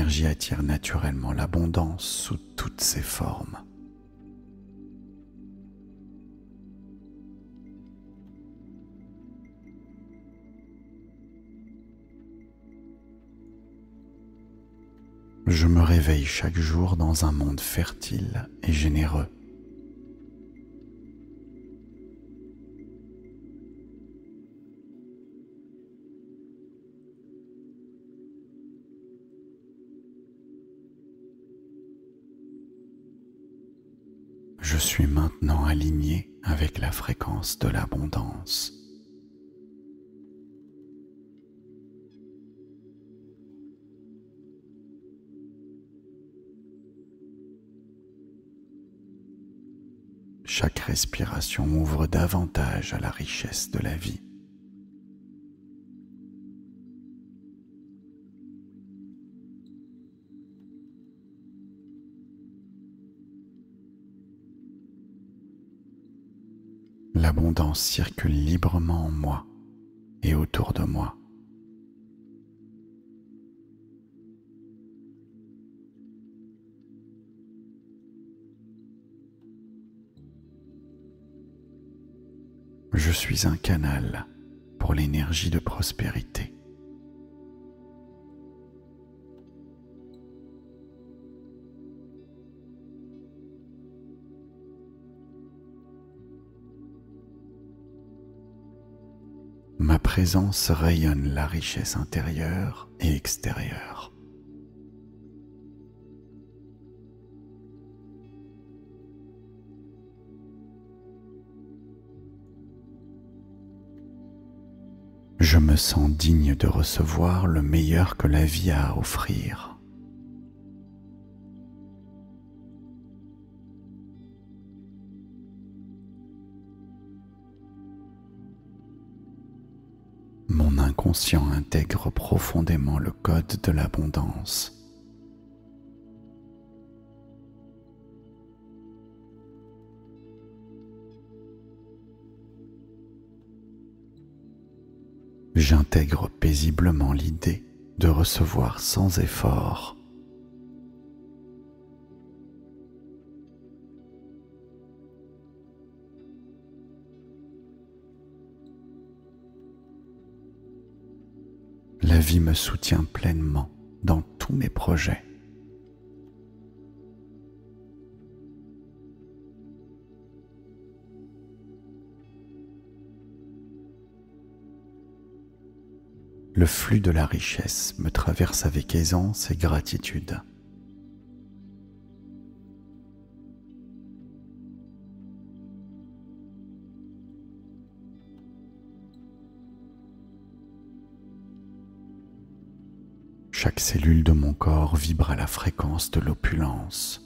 énergie attire naturellement l'abondance sous toutes ses formes. Je me réveille chaque jour dans un monde fertile et généreux. Je suis maintenant aligné avec la fréquence de l'abondance. Chaque respiration ouvre davantage à la richesse de la vie. L'abondance circule librement en moi et autour de moi. Je suis un canal pour l'énergie de prospérité. Ma présence rayonne la richesse intérieure et extérieure. Je me sens digne de recevoir le meilleur que la vie a à offrir. Mon inconscient intègre profondément le code de l'abondance. J'intègre paisiblement l'idée de recevoir sans effort. La vie me soutient pleinement dans tous mes projets. Le flux de la richesse me traverse avec aisance et gratitude. Chaque cellule de mon corps vibre à la fréquence de l'opulence.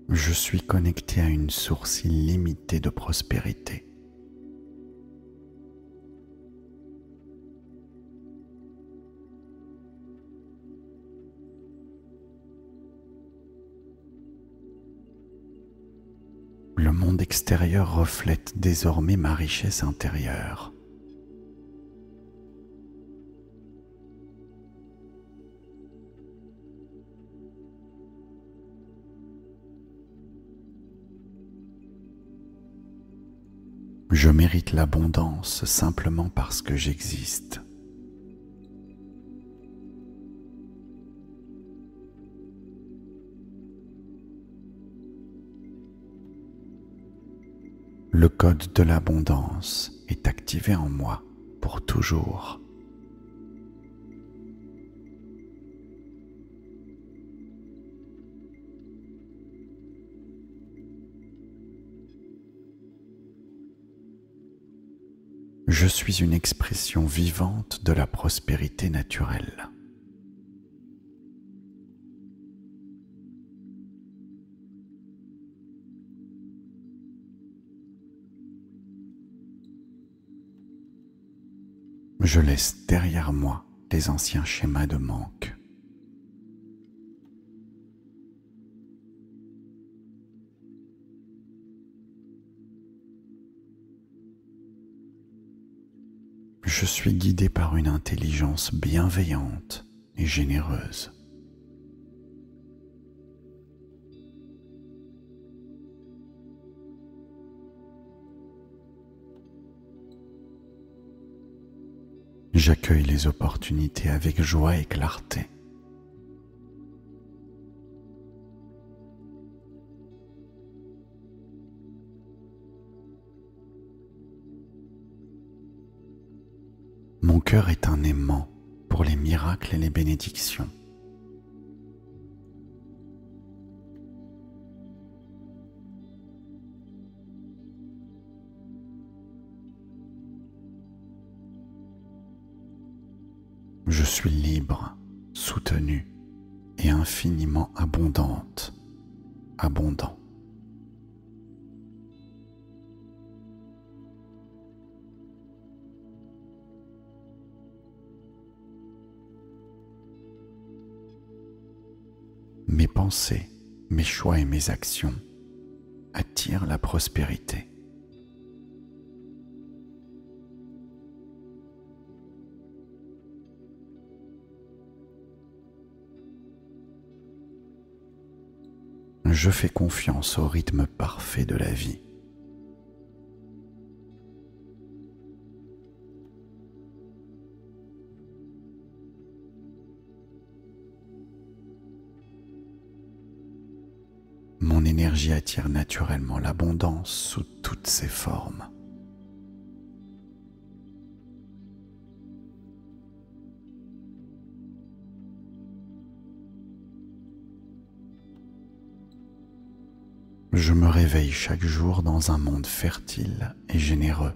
Je suis connecté à une source illimitée de prospérité. Le monde extérieur reflète désormais ma richesse intérieure. Je mérite l'abondance simplement parce que j'existe. Le code de l'abondance est activé en moi pour toujours. Je suis une expression vivante de la prospérité naturelle. Je laisse derrière moi les anciens schémas de manque. Je suis guidé par une intelligence bienveillante et généreuse. J'accueille les opportunités avec joie et clarté. Mon cœur est un aimant pour les miracles et les bénédictions. Je suis libre, soutenu et infiniment abondant. Mes pensées, mes choix et mes actions attirent la prospérité. Je fais confiance au rythme parfait de la vie. Mon énergie attire naturellement l'abondance sous toutes ses formes. Je me réveille chaque jour dans un monde fertile et généreux.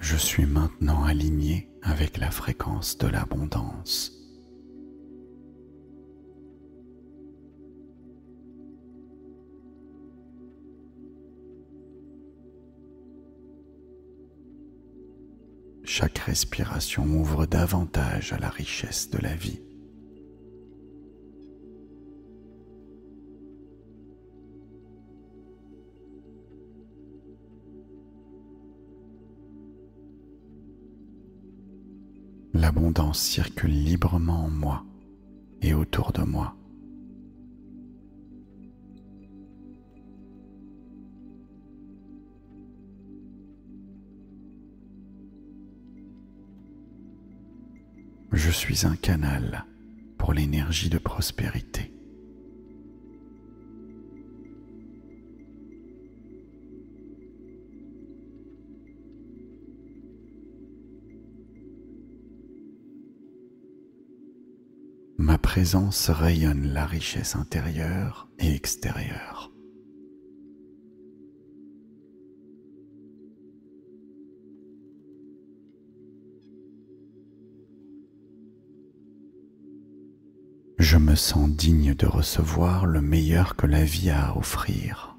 Je suis maintenant aligné avec la fréquence de l'abondance. Chaque respiration m'ouvre davantage à la richesse de la vie. L'abondance circule librement en moi et autour de moi. Je suis un canal pour l'énergie de prospérité. Ma présence rayonne la richesse intérieure et extérieure. Je me sens digne de recevoir le meilleur que la vie a à offrir.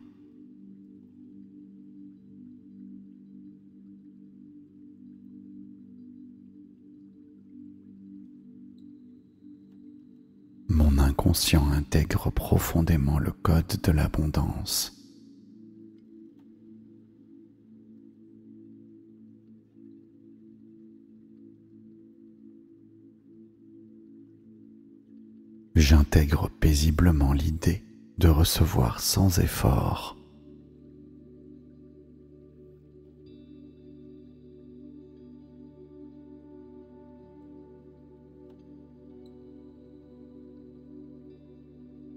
Mon inconscient intègre profondément le code de l'abondance. J'intègre paisiblement l'idée de recevoir sans effort.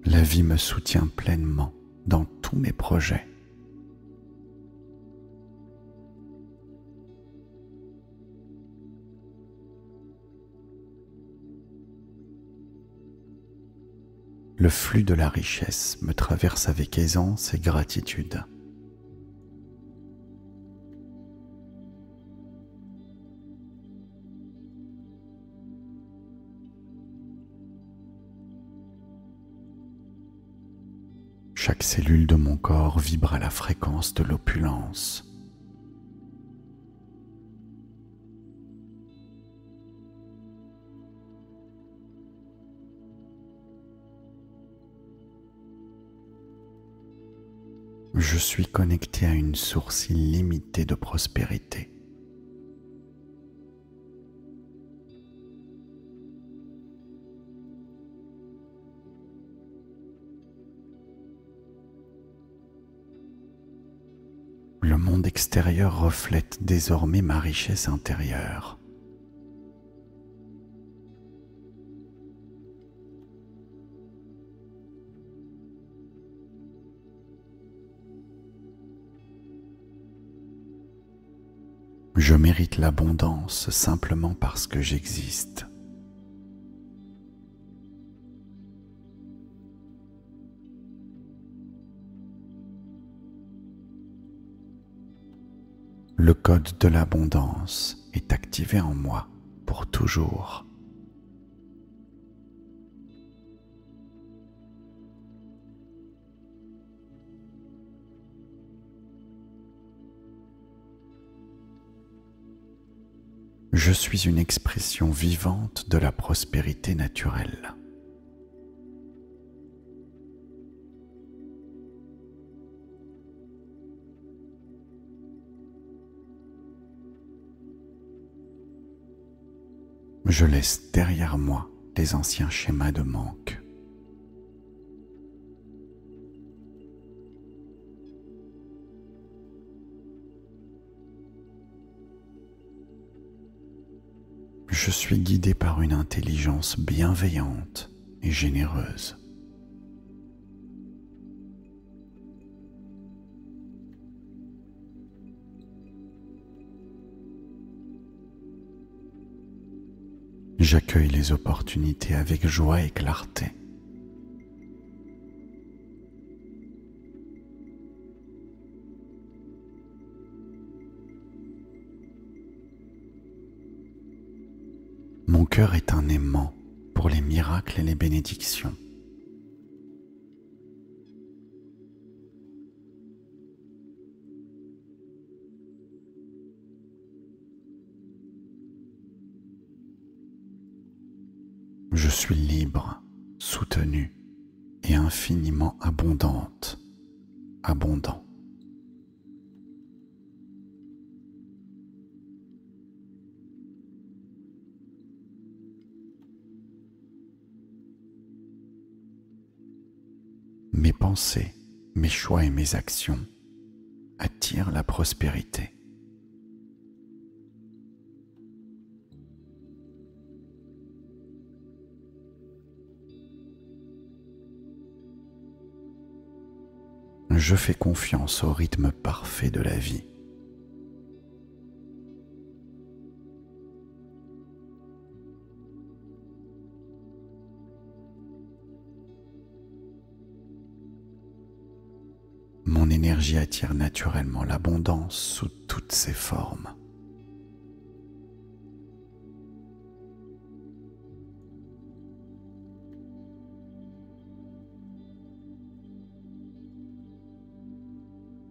La vie me soutient pleinement dans tous mes projets. Le flux de la richesse me traverse avec aisance et gratitude. Chaque cellule de mon corps vibre à la fréquence de l'opulence. Je suis connecté à une source illimitée de prospérité. Le monde extérieur reflète désormais ma richesse intérieure. Je mérite l'abondance simplement parce que j'existe. Le code de l'abondance est activé en moi pour toujours. Je suis une expression vivante de la prospérité naturelle. Je laisse derrière moi les anciens schémas de manque. Je suis guidé par une intelligence bienveillante et généreuse. J'accueille les opportunités avec joie et clarté. Mon cœur est un aimant pour les miracles et les bénédictions. Je suis libre, soutenu et infiniment abondant. Mes pensées, mes choix et mes actions attirent la prospérité. Je fais confiance au rythme parfait de la vie. Mon énergie attire naturellement l'abondance sous toutes ses formes.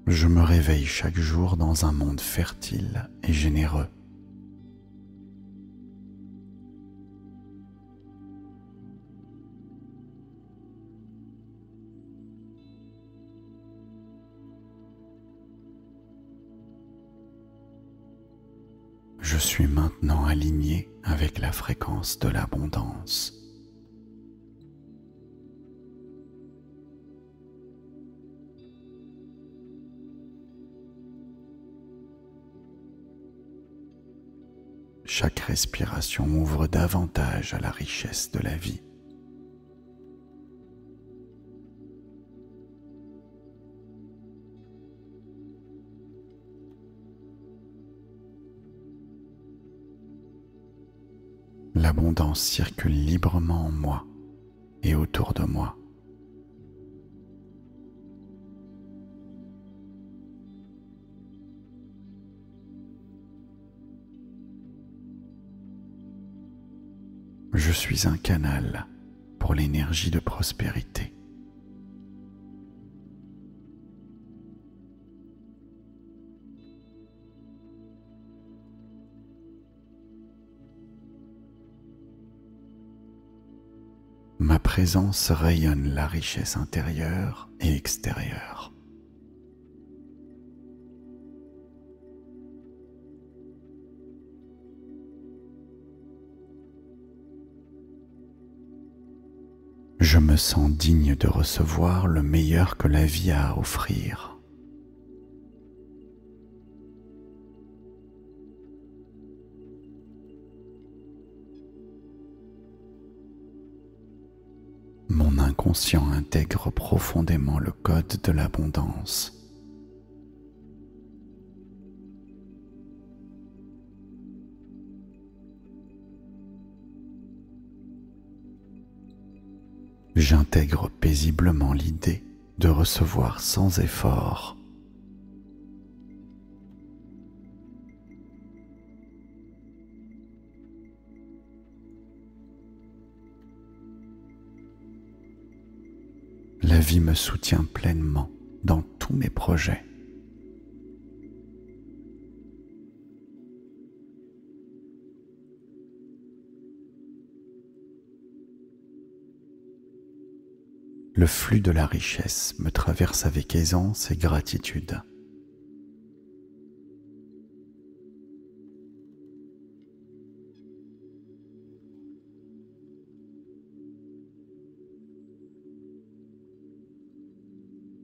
Je me réveille chaque jour dans un monde fertile et généreux. Je suis maintenant aligné avec la fréquence de l'abondance. Chaque respiration ouvre davantage à la richesse de la vie. L'abondance circule librement en moi et autour de moi. Je suis un canal pour l'énergie de prospérité. Ma présence rayonne la richesse intérieure et extérieure. Je me sens digne de recevoir le meilleur que la vie a à offrir. Mon inconscient intègre profondément le code de l'abondance. J'intègre paisiblement l'idée de recevoir sans effort. La vie me soutient pleinement dans tous mes projets. Le flux de la richesse me traverse avec aisance et gratitude.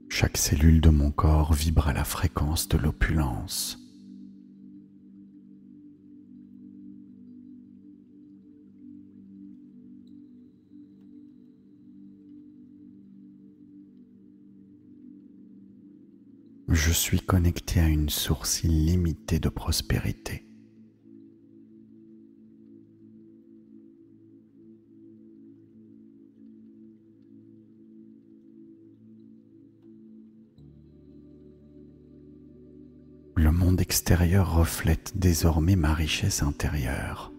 Chaque cellule de mon corps vibre à la fréquence de l'opulence. Je suis connecté à une source illimitée de prospérité. Le monde extérieur reflète désormais ma richesse intérieure.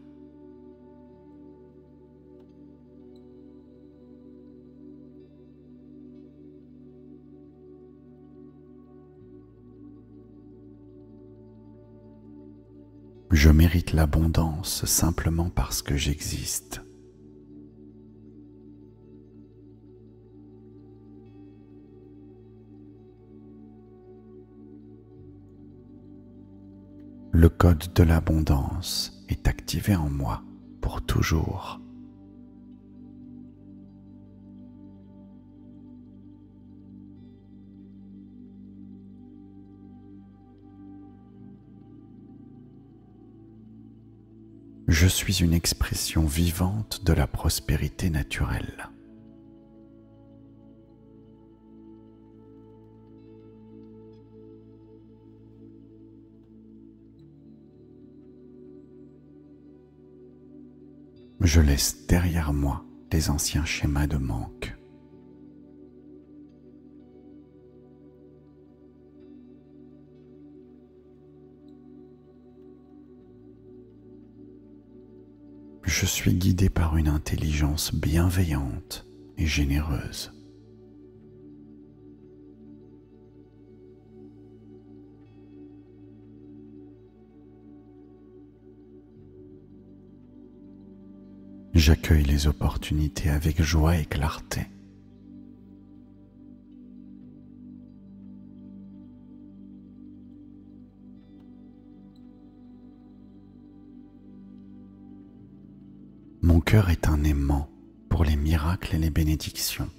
Je mérite l'abondance simplement parce que j'existe. Le code de l'abondance est activé en moi pour toujours. Je suis une expression vivante de la prospérité naturelle. Je laisse derrière moi les anciens schémas de manque. Je suis guidé par une intelligence bienveillante et généreuse. J'accueille les opportunités avec joie et clarté. Mon cœur est un aimant pour les miracles et les bénédictions.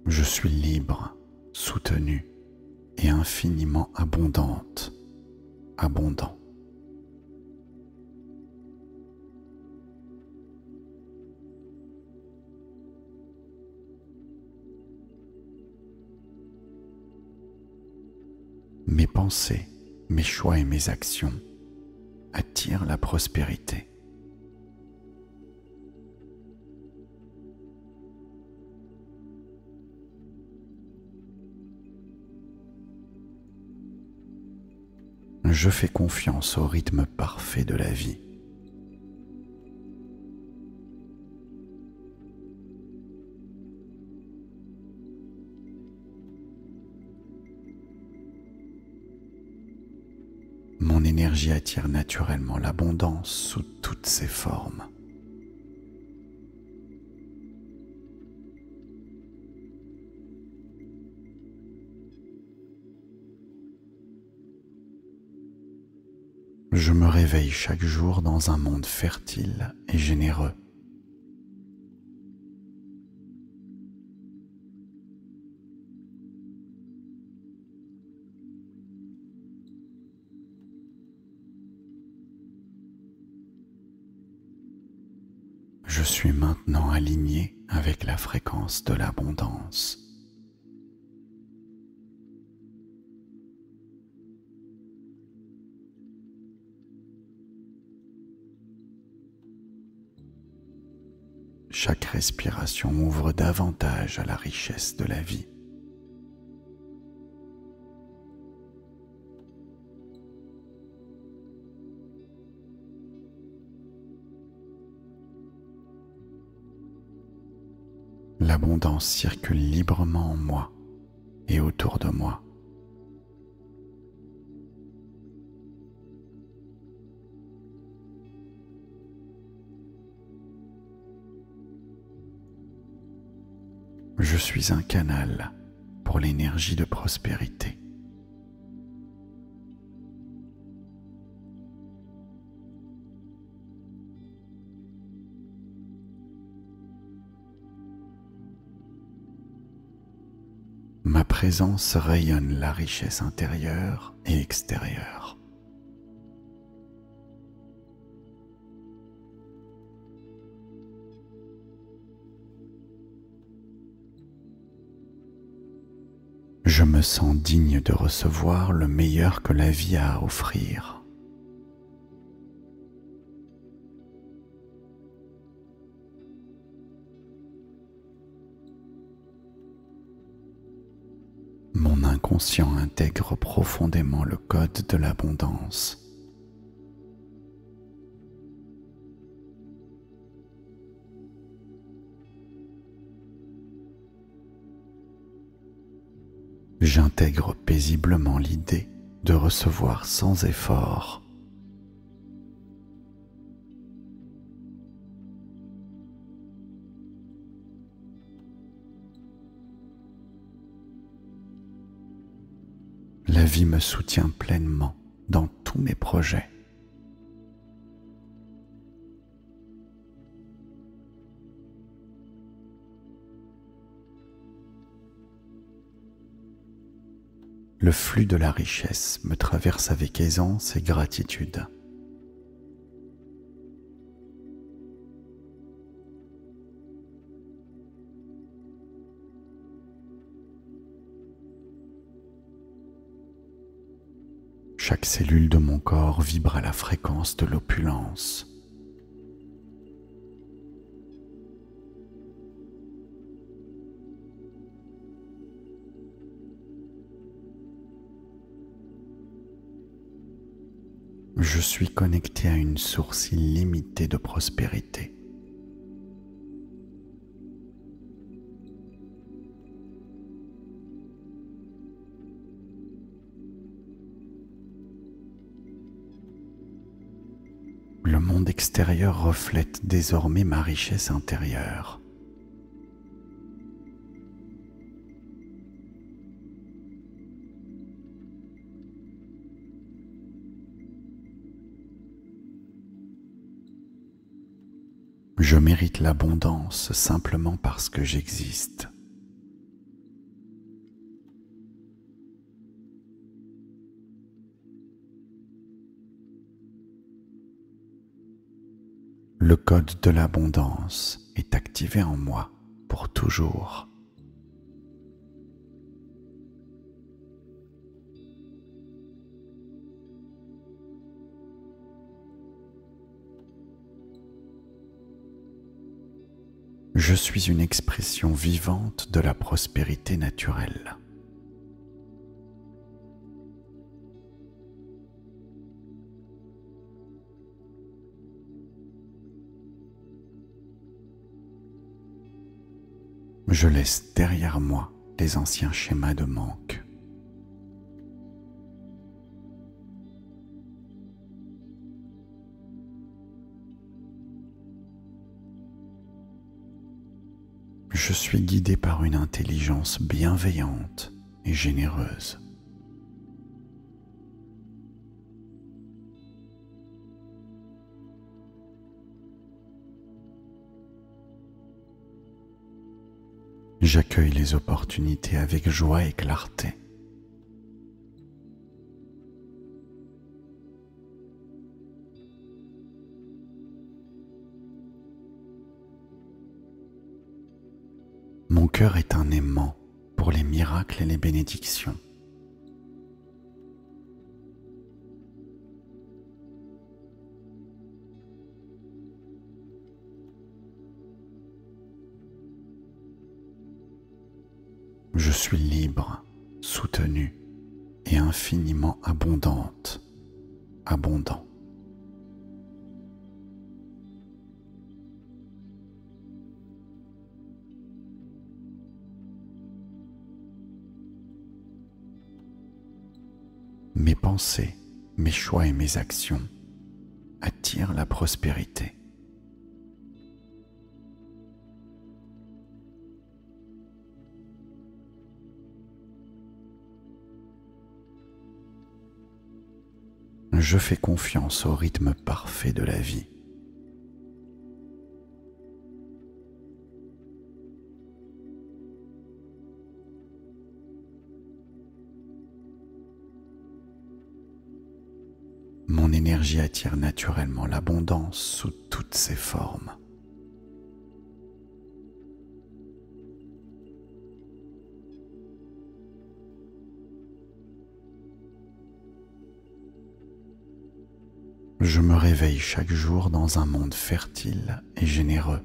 Je suis libre, soutenu et infiniment abondante, abondant. Mes pensées, mes choix et mes actions attirent la prospérité. Je fais confiance au rythme parfait de la vie. Mon énergie attire naturellement l'abondance sous toutes ses formes. Je me réveille chaque jour dans un monde fertile et généreux. Je suis maintenant aligné avec la fréquence de l'abondance. Chaque respiration ouvre davantage à la richesse de la vie. L'abondance circule librement en moi et autour de moi. Je suis un canal pour l'énergie de prospérité. Ma présence rayonne la richesse intérieure et extérieure. Je me sens digne de recevoir le meilleur que la vie a à offrir. Mon inconscient intègre profondément le code de l'abondance. J'intègre paisiblement l'idée de recevoir sans effort. La vie me soutient pleinement dans tous mes projets. Le flux de la richesse me traverse avec aisance et gratitude. Chaque cellule de mon corps vibre à la fréquence de l'opulence. Je suis connecté à une source illimitée de prospérité. Le monde extérieur reflète désormais ma richesse intérieure. Je mérite l'abondance simplement parce que j'existe. Le code de l'abondance est activé en moi pour toujours. Je suis une expression vivante de la prospérité naturelle. Je laisse derrière moi les anciens schémas de manque. Je suis guidé par une intelligence bienveillante et généreuse. J'accueille les opportunités avec joie et clarté. Mon cœur est un aimant pour les miracles et les bénédictions. Je suis libre, soutenue et infiniment abondante, abondant. Mes pensées, mes choix et mes actions attirent la prospérité. Je fais confiance au rythme parfait de la vie. Mon énergie attire naturellement l'abondance sous toutes ses formes. Je me réveille chaque jour dans un monde fertile et généreux.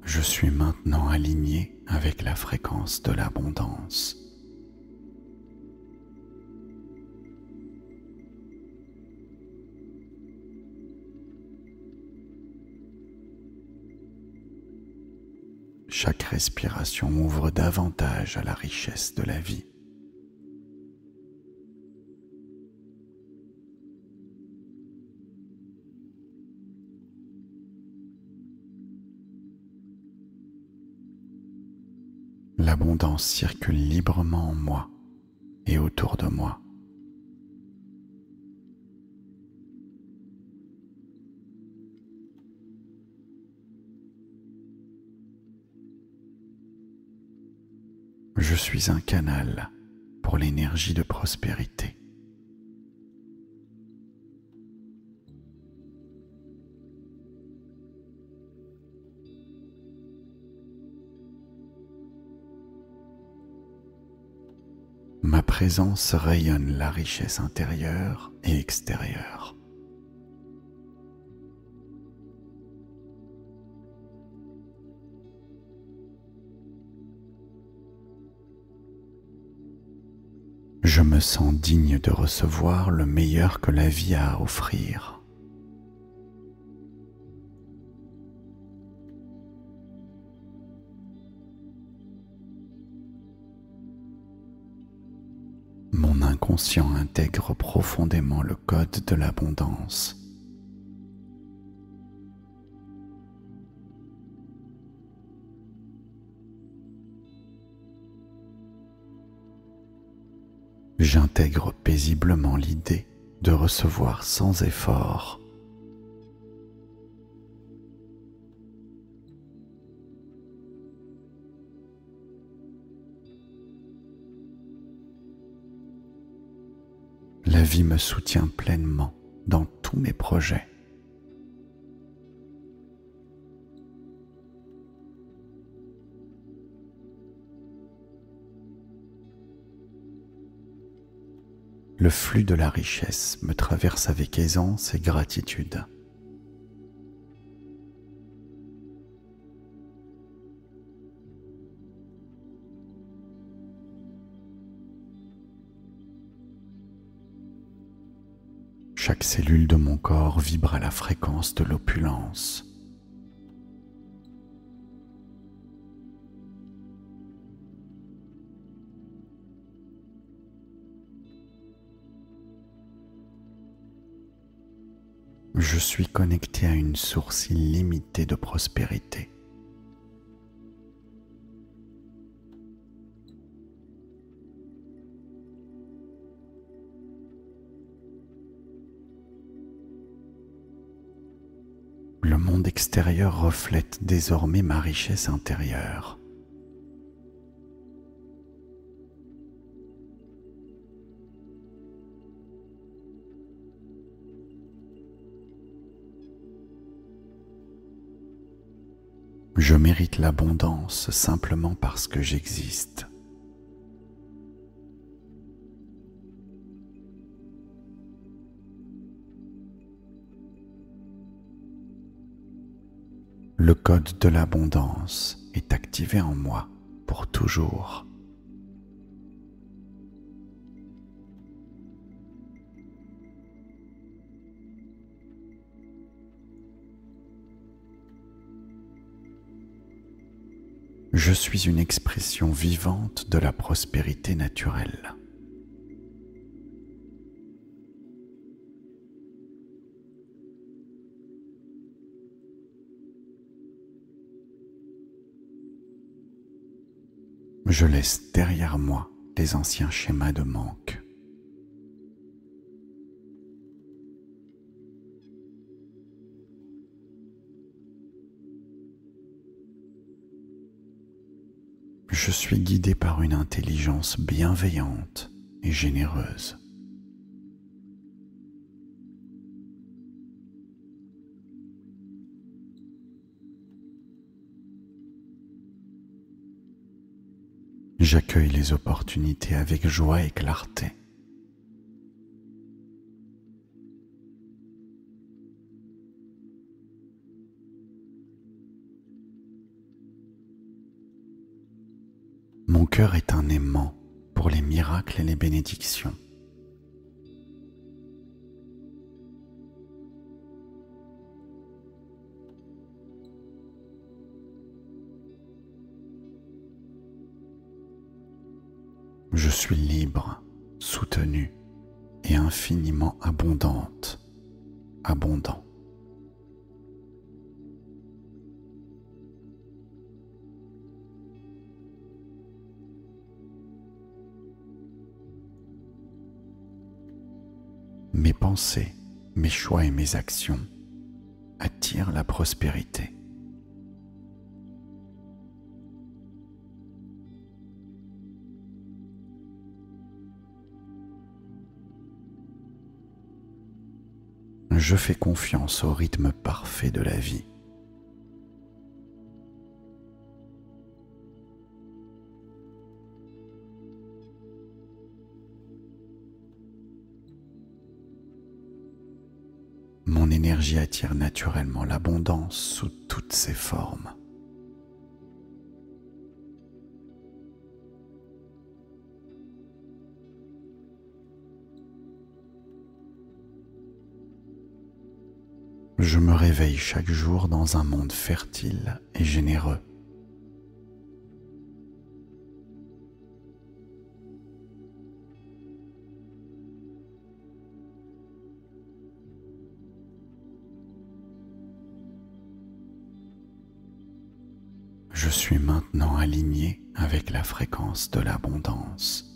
Je suis maintenant aligné avec la fréquence de l'abondance. Chaque respiration ouvre davantage à la richesse de la vie. L'abondance circule librement en moi et autour de moi. Je suis un canal pour l'énergie de prospérité. Ma présence rayonne la richesse intérieure et extérieure. Je me sens digne de recevoir le meilleur que la vie a à offrir. Mon inconscient intègre profondément le code de l'abondance. J'intègre paisiblement l'idée de recevoir sans effort. La vie me soutient pleinement dans tous mes projets. Le flux de la richesse me traverse avec aisance et gratitude. Chaque cellule de mon corps vibre à la fréquence de l'opulence. Je suis connecté à une source illimitée de prospérité. le monde extérieur reflète désormais ma richesse intérieure. Je mérite l'abondance simplement parce que j'existe. Le code de l'abondance est activé en moi pour toujours. Je suis une expression vivante de la prospérité naturelle. Je laisse derrière moi les anciens schémas de manque. Je suis guidé par une intelligence bienveillante et généreuse. J'accueille les opportunités avec joie et clarté. Mon cœur est un aimant pour les miracles et les bénédictions. Je suis libre, soutenu et infiniment abondante, abondant. Mes pensées, mes choix et mes actions attirent la prospérité. Je fais confiance au rythme parfait de la vie. Mon énergie attire naturellement l'abondance sous toutes ses formes. Je me réveille chaque jour dans un monde fertile et généreux. Je suis maintenant aligné avec la fréquence de l'abondance.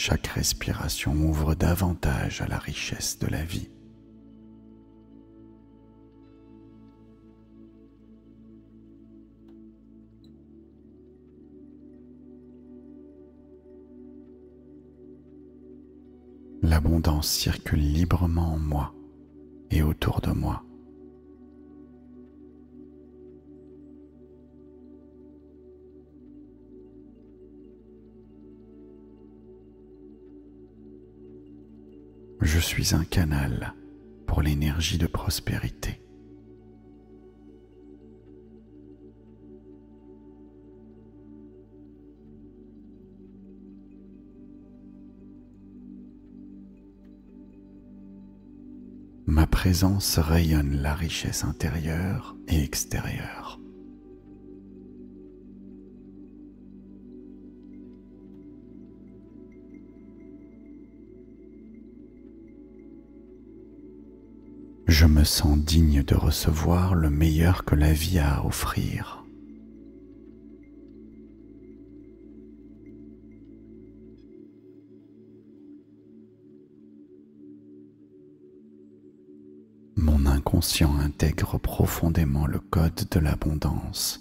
Chaque respiration ouvre davantage à la richesse de la vie. L'abondance circule librement en moi et autour de moi. Je suis un canal pour l'énergie de prospérité. Ma présence rayonne la richesse intérieure et extérieure. Je me sens digne de recevoir le meilleur que la vie a à offrir. inconscient intègre profondément le code de l'abondance.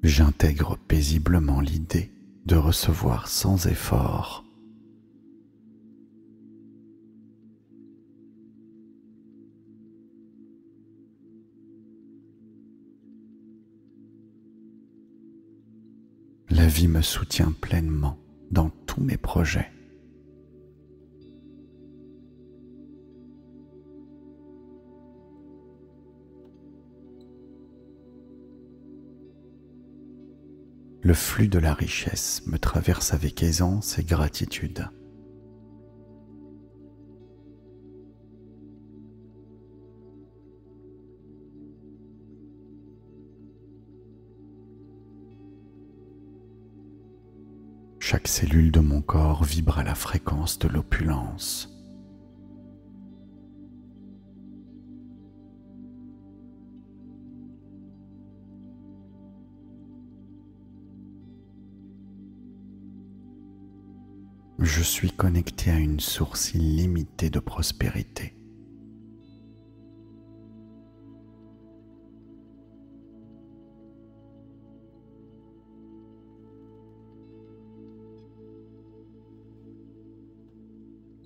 J'intègre paisiblement l'idée de recevoir sans effort. La vie me soutient pleinement dans tous mes projets. Le flux de la richesse me traverse avec aisance et gratitude. Chaque cellule de mon corps vibre à la fréquence de l'opulence. Je suis connecté à une source illimitée de prospérité.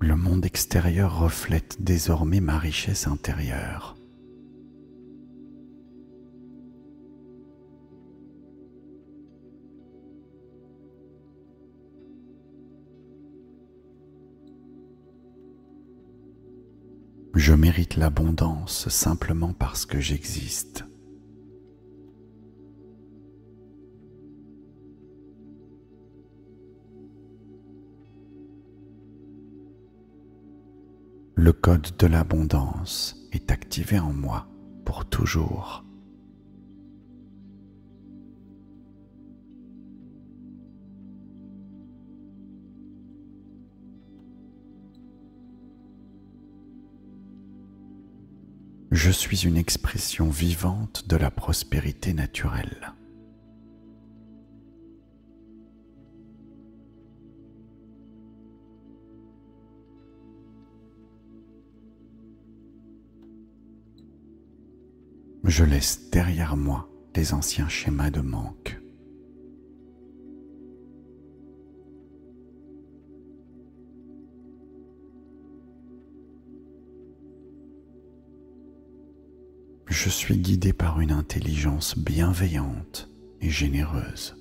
Le monde extérieur reflète désormais ma richesse intérieure. Je mérite l'abondance simplement parce que j'existe. Le code de l'abondance est activé en moi pour toujours. Je suis une expression vivante de la prospérité naturelle. Je laisse derrière moi les anciens schémas de manque. Je suis guidé par une intelligence bienveillante et généreuse.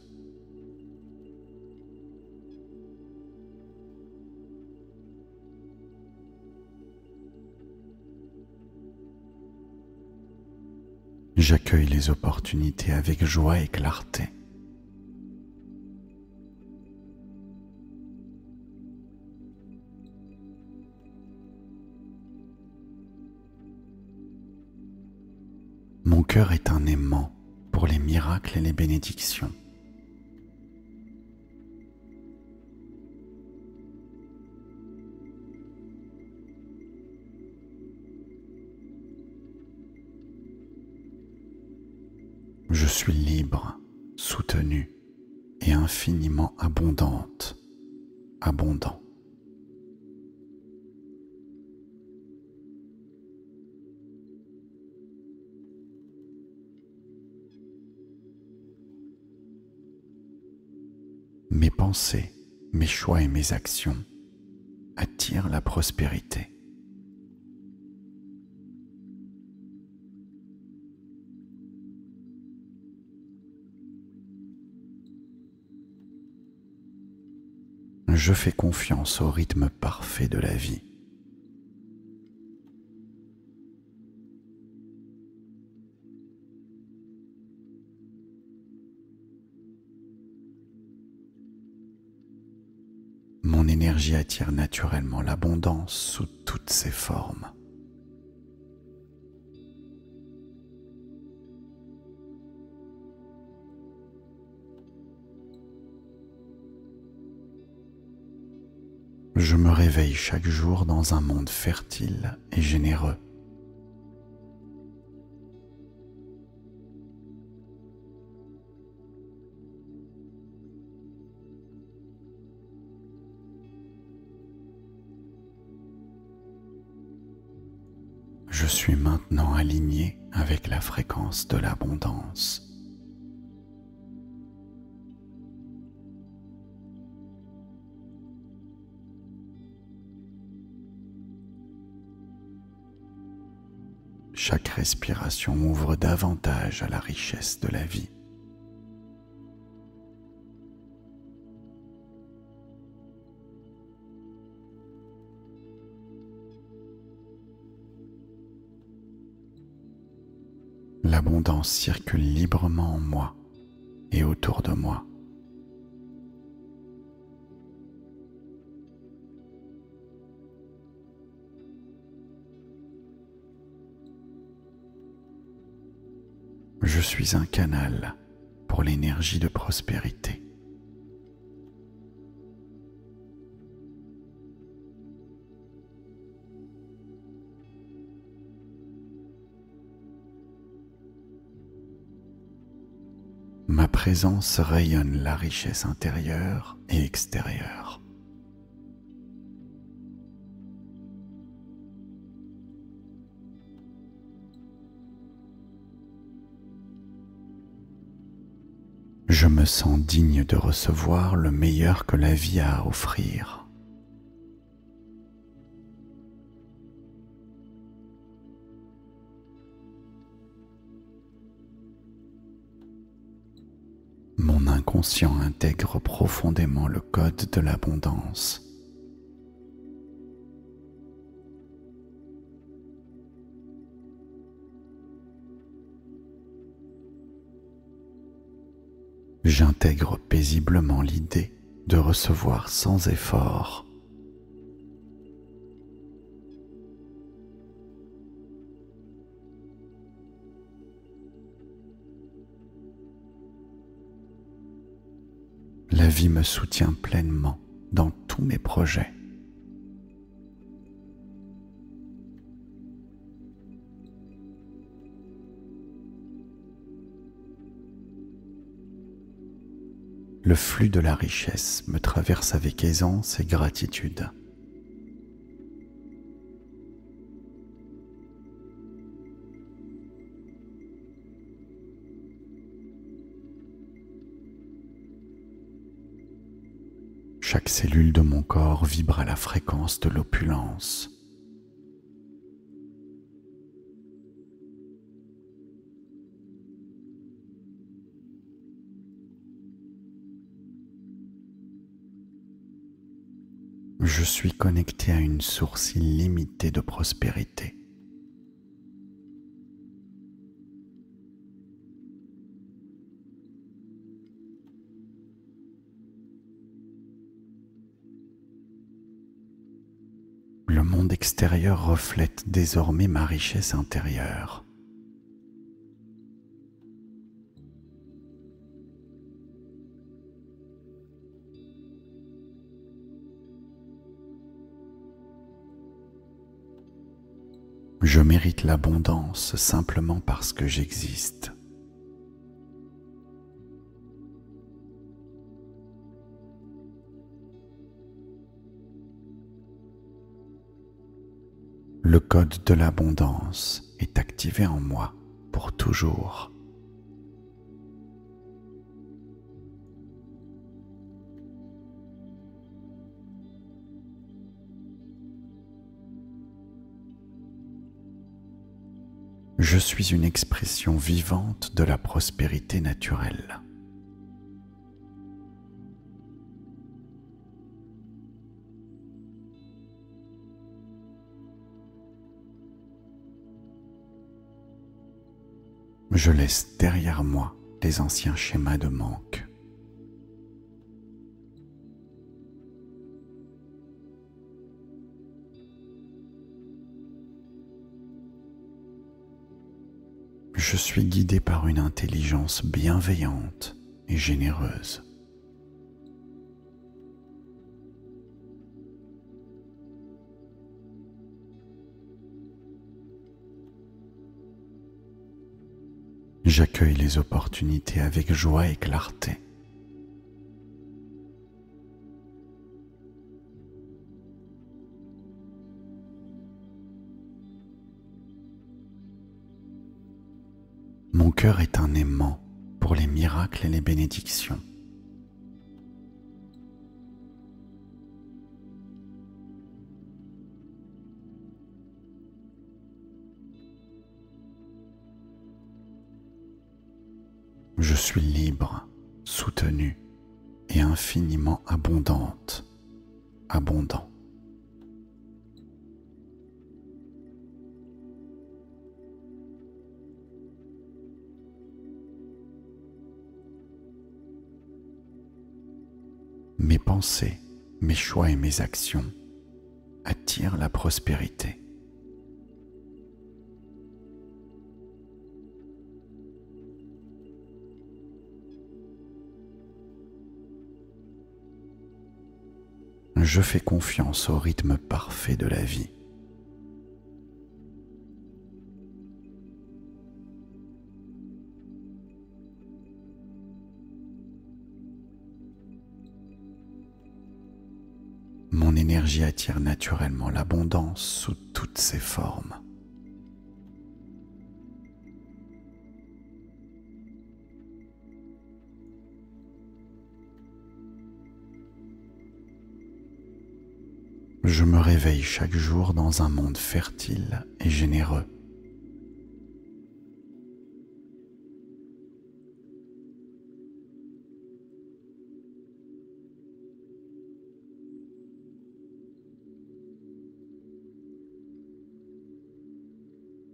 J'accueille les opportunités avec joie et clarté. Mon cœur est un aimant pour les miracles et les bénédictions. Je suis libre, soutenu et infiniment abondante, abondant. Mes pensées, mes choix et mes actions attirent la prospérité. Je fais confiance au rythme parfait de la vie. Mon énergie attire naturellement l'abondance sous toutes ses formes. Je me réveille chaque jour dans un monde fertile et généreux. Je suis maintenant aligné avec la fréquence de l'abondance. Chaque respiration ouvre davantage à la richesse de la vie. L'abondance circule librement en moi et autour de moi. Je suis un canal pour l'énergie de prospérité. Ma présence rayonne la richesse intérieure et extérieure. Je me sens digne de recevoir le meilleur que la vie a à offrir. Mon inconscient intègre profondément le code de l'abondance. J'intègre paisiblement l'idée de recevoir sans effort. La vie me soutient pleinement dans tous mes projets. Le flux de la richesse me traverse avec aisance et gratitude. Chaque cellule de mon corps vibre à la fréquence de l'opulence. Je suis connecté à une source illimitée de prospérité. Le monde extérieur reflète désormais ma richesse intérieure. Je mérite l'abondance simplement parce que j'existe. Le code de l'abondance est activé en moi pour toujours. Je suis une expression vivante de la prospérité naturelle. Je laisse derrière moi les anciens schémas de manque. Je suis guidé par une intelligence bienveillante et généreuse. J'accueille les opportunités avec joie et clarté. Mon cœur est un aimant pour les miracles et les bénédictions. Je suis libre, soutenu et infiniment abondante, abondant. Mes pensées, mes choix et mes actions attirent la prospérité. Je fais confiance au rythme parfait de la vie. Mon énergie attire naturellement l'abondance sous toutes ses formes. Je me réveille chaque jour dans un monde fertile et généreux.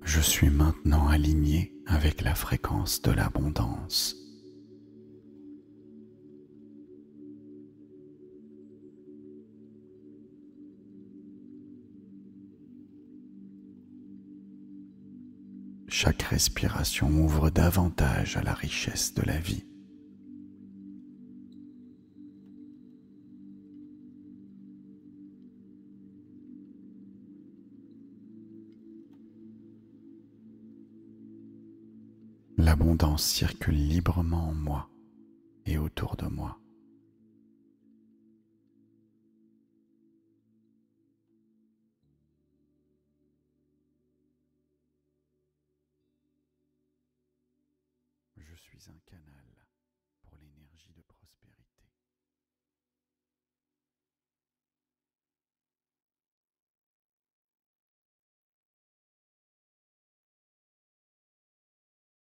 Je suis maintenant aligné avec la fréquence de l'abondance. Chaque respiration m'ouvre davantage à la richesse de la vie. L'abondance circule librement en moi et autour de moi. Je suis un canal pour l'énergie de prospérité.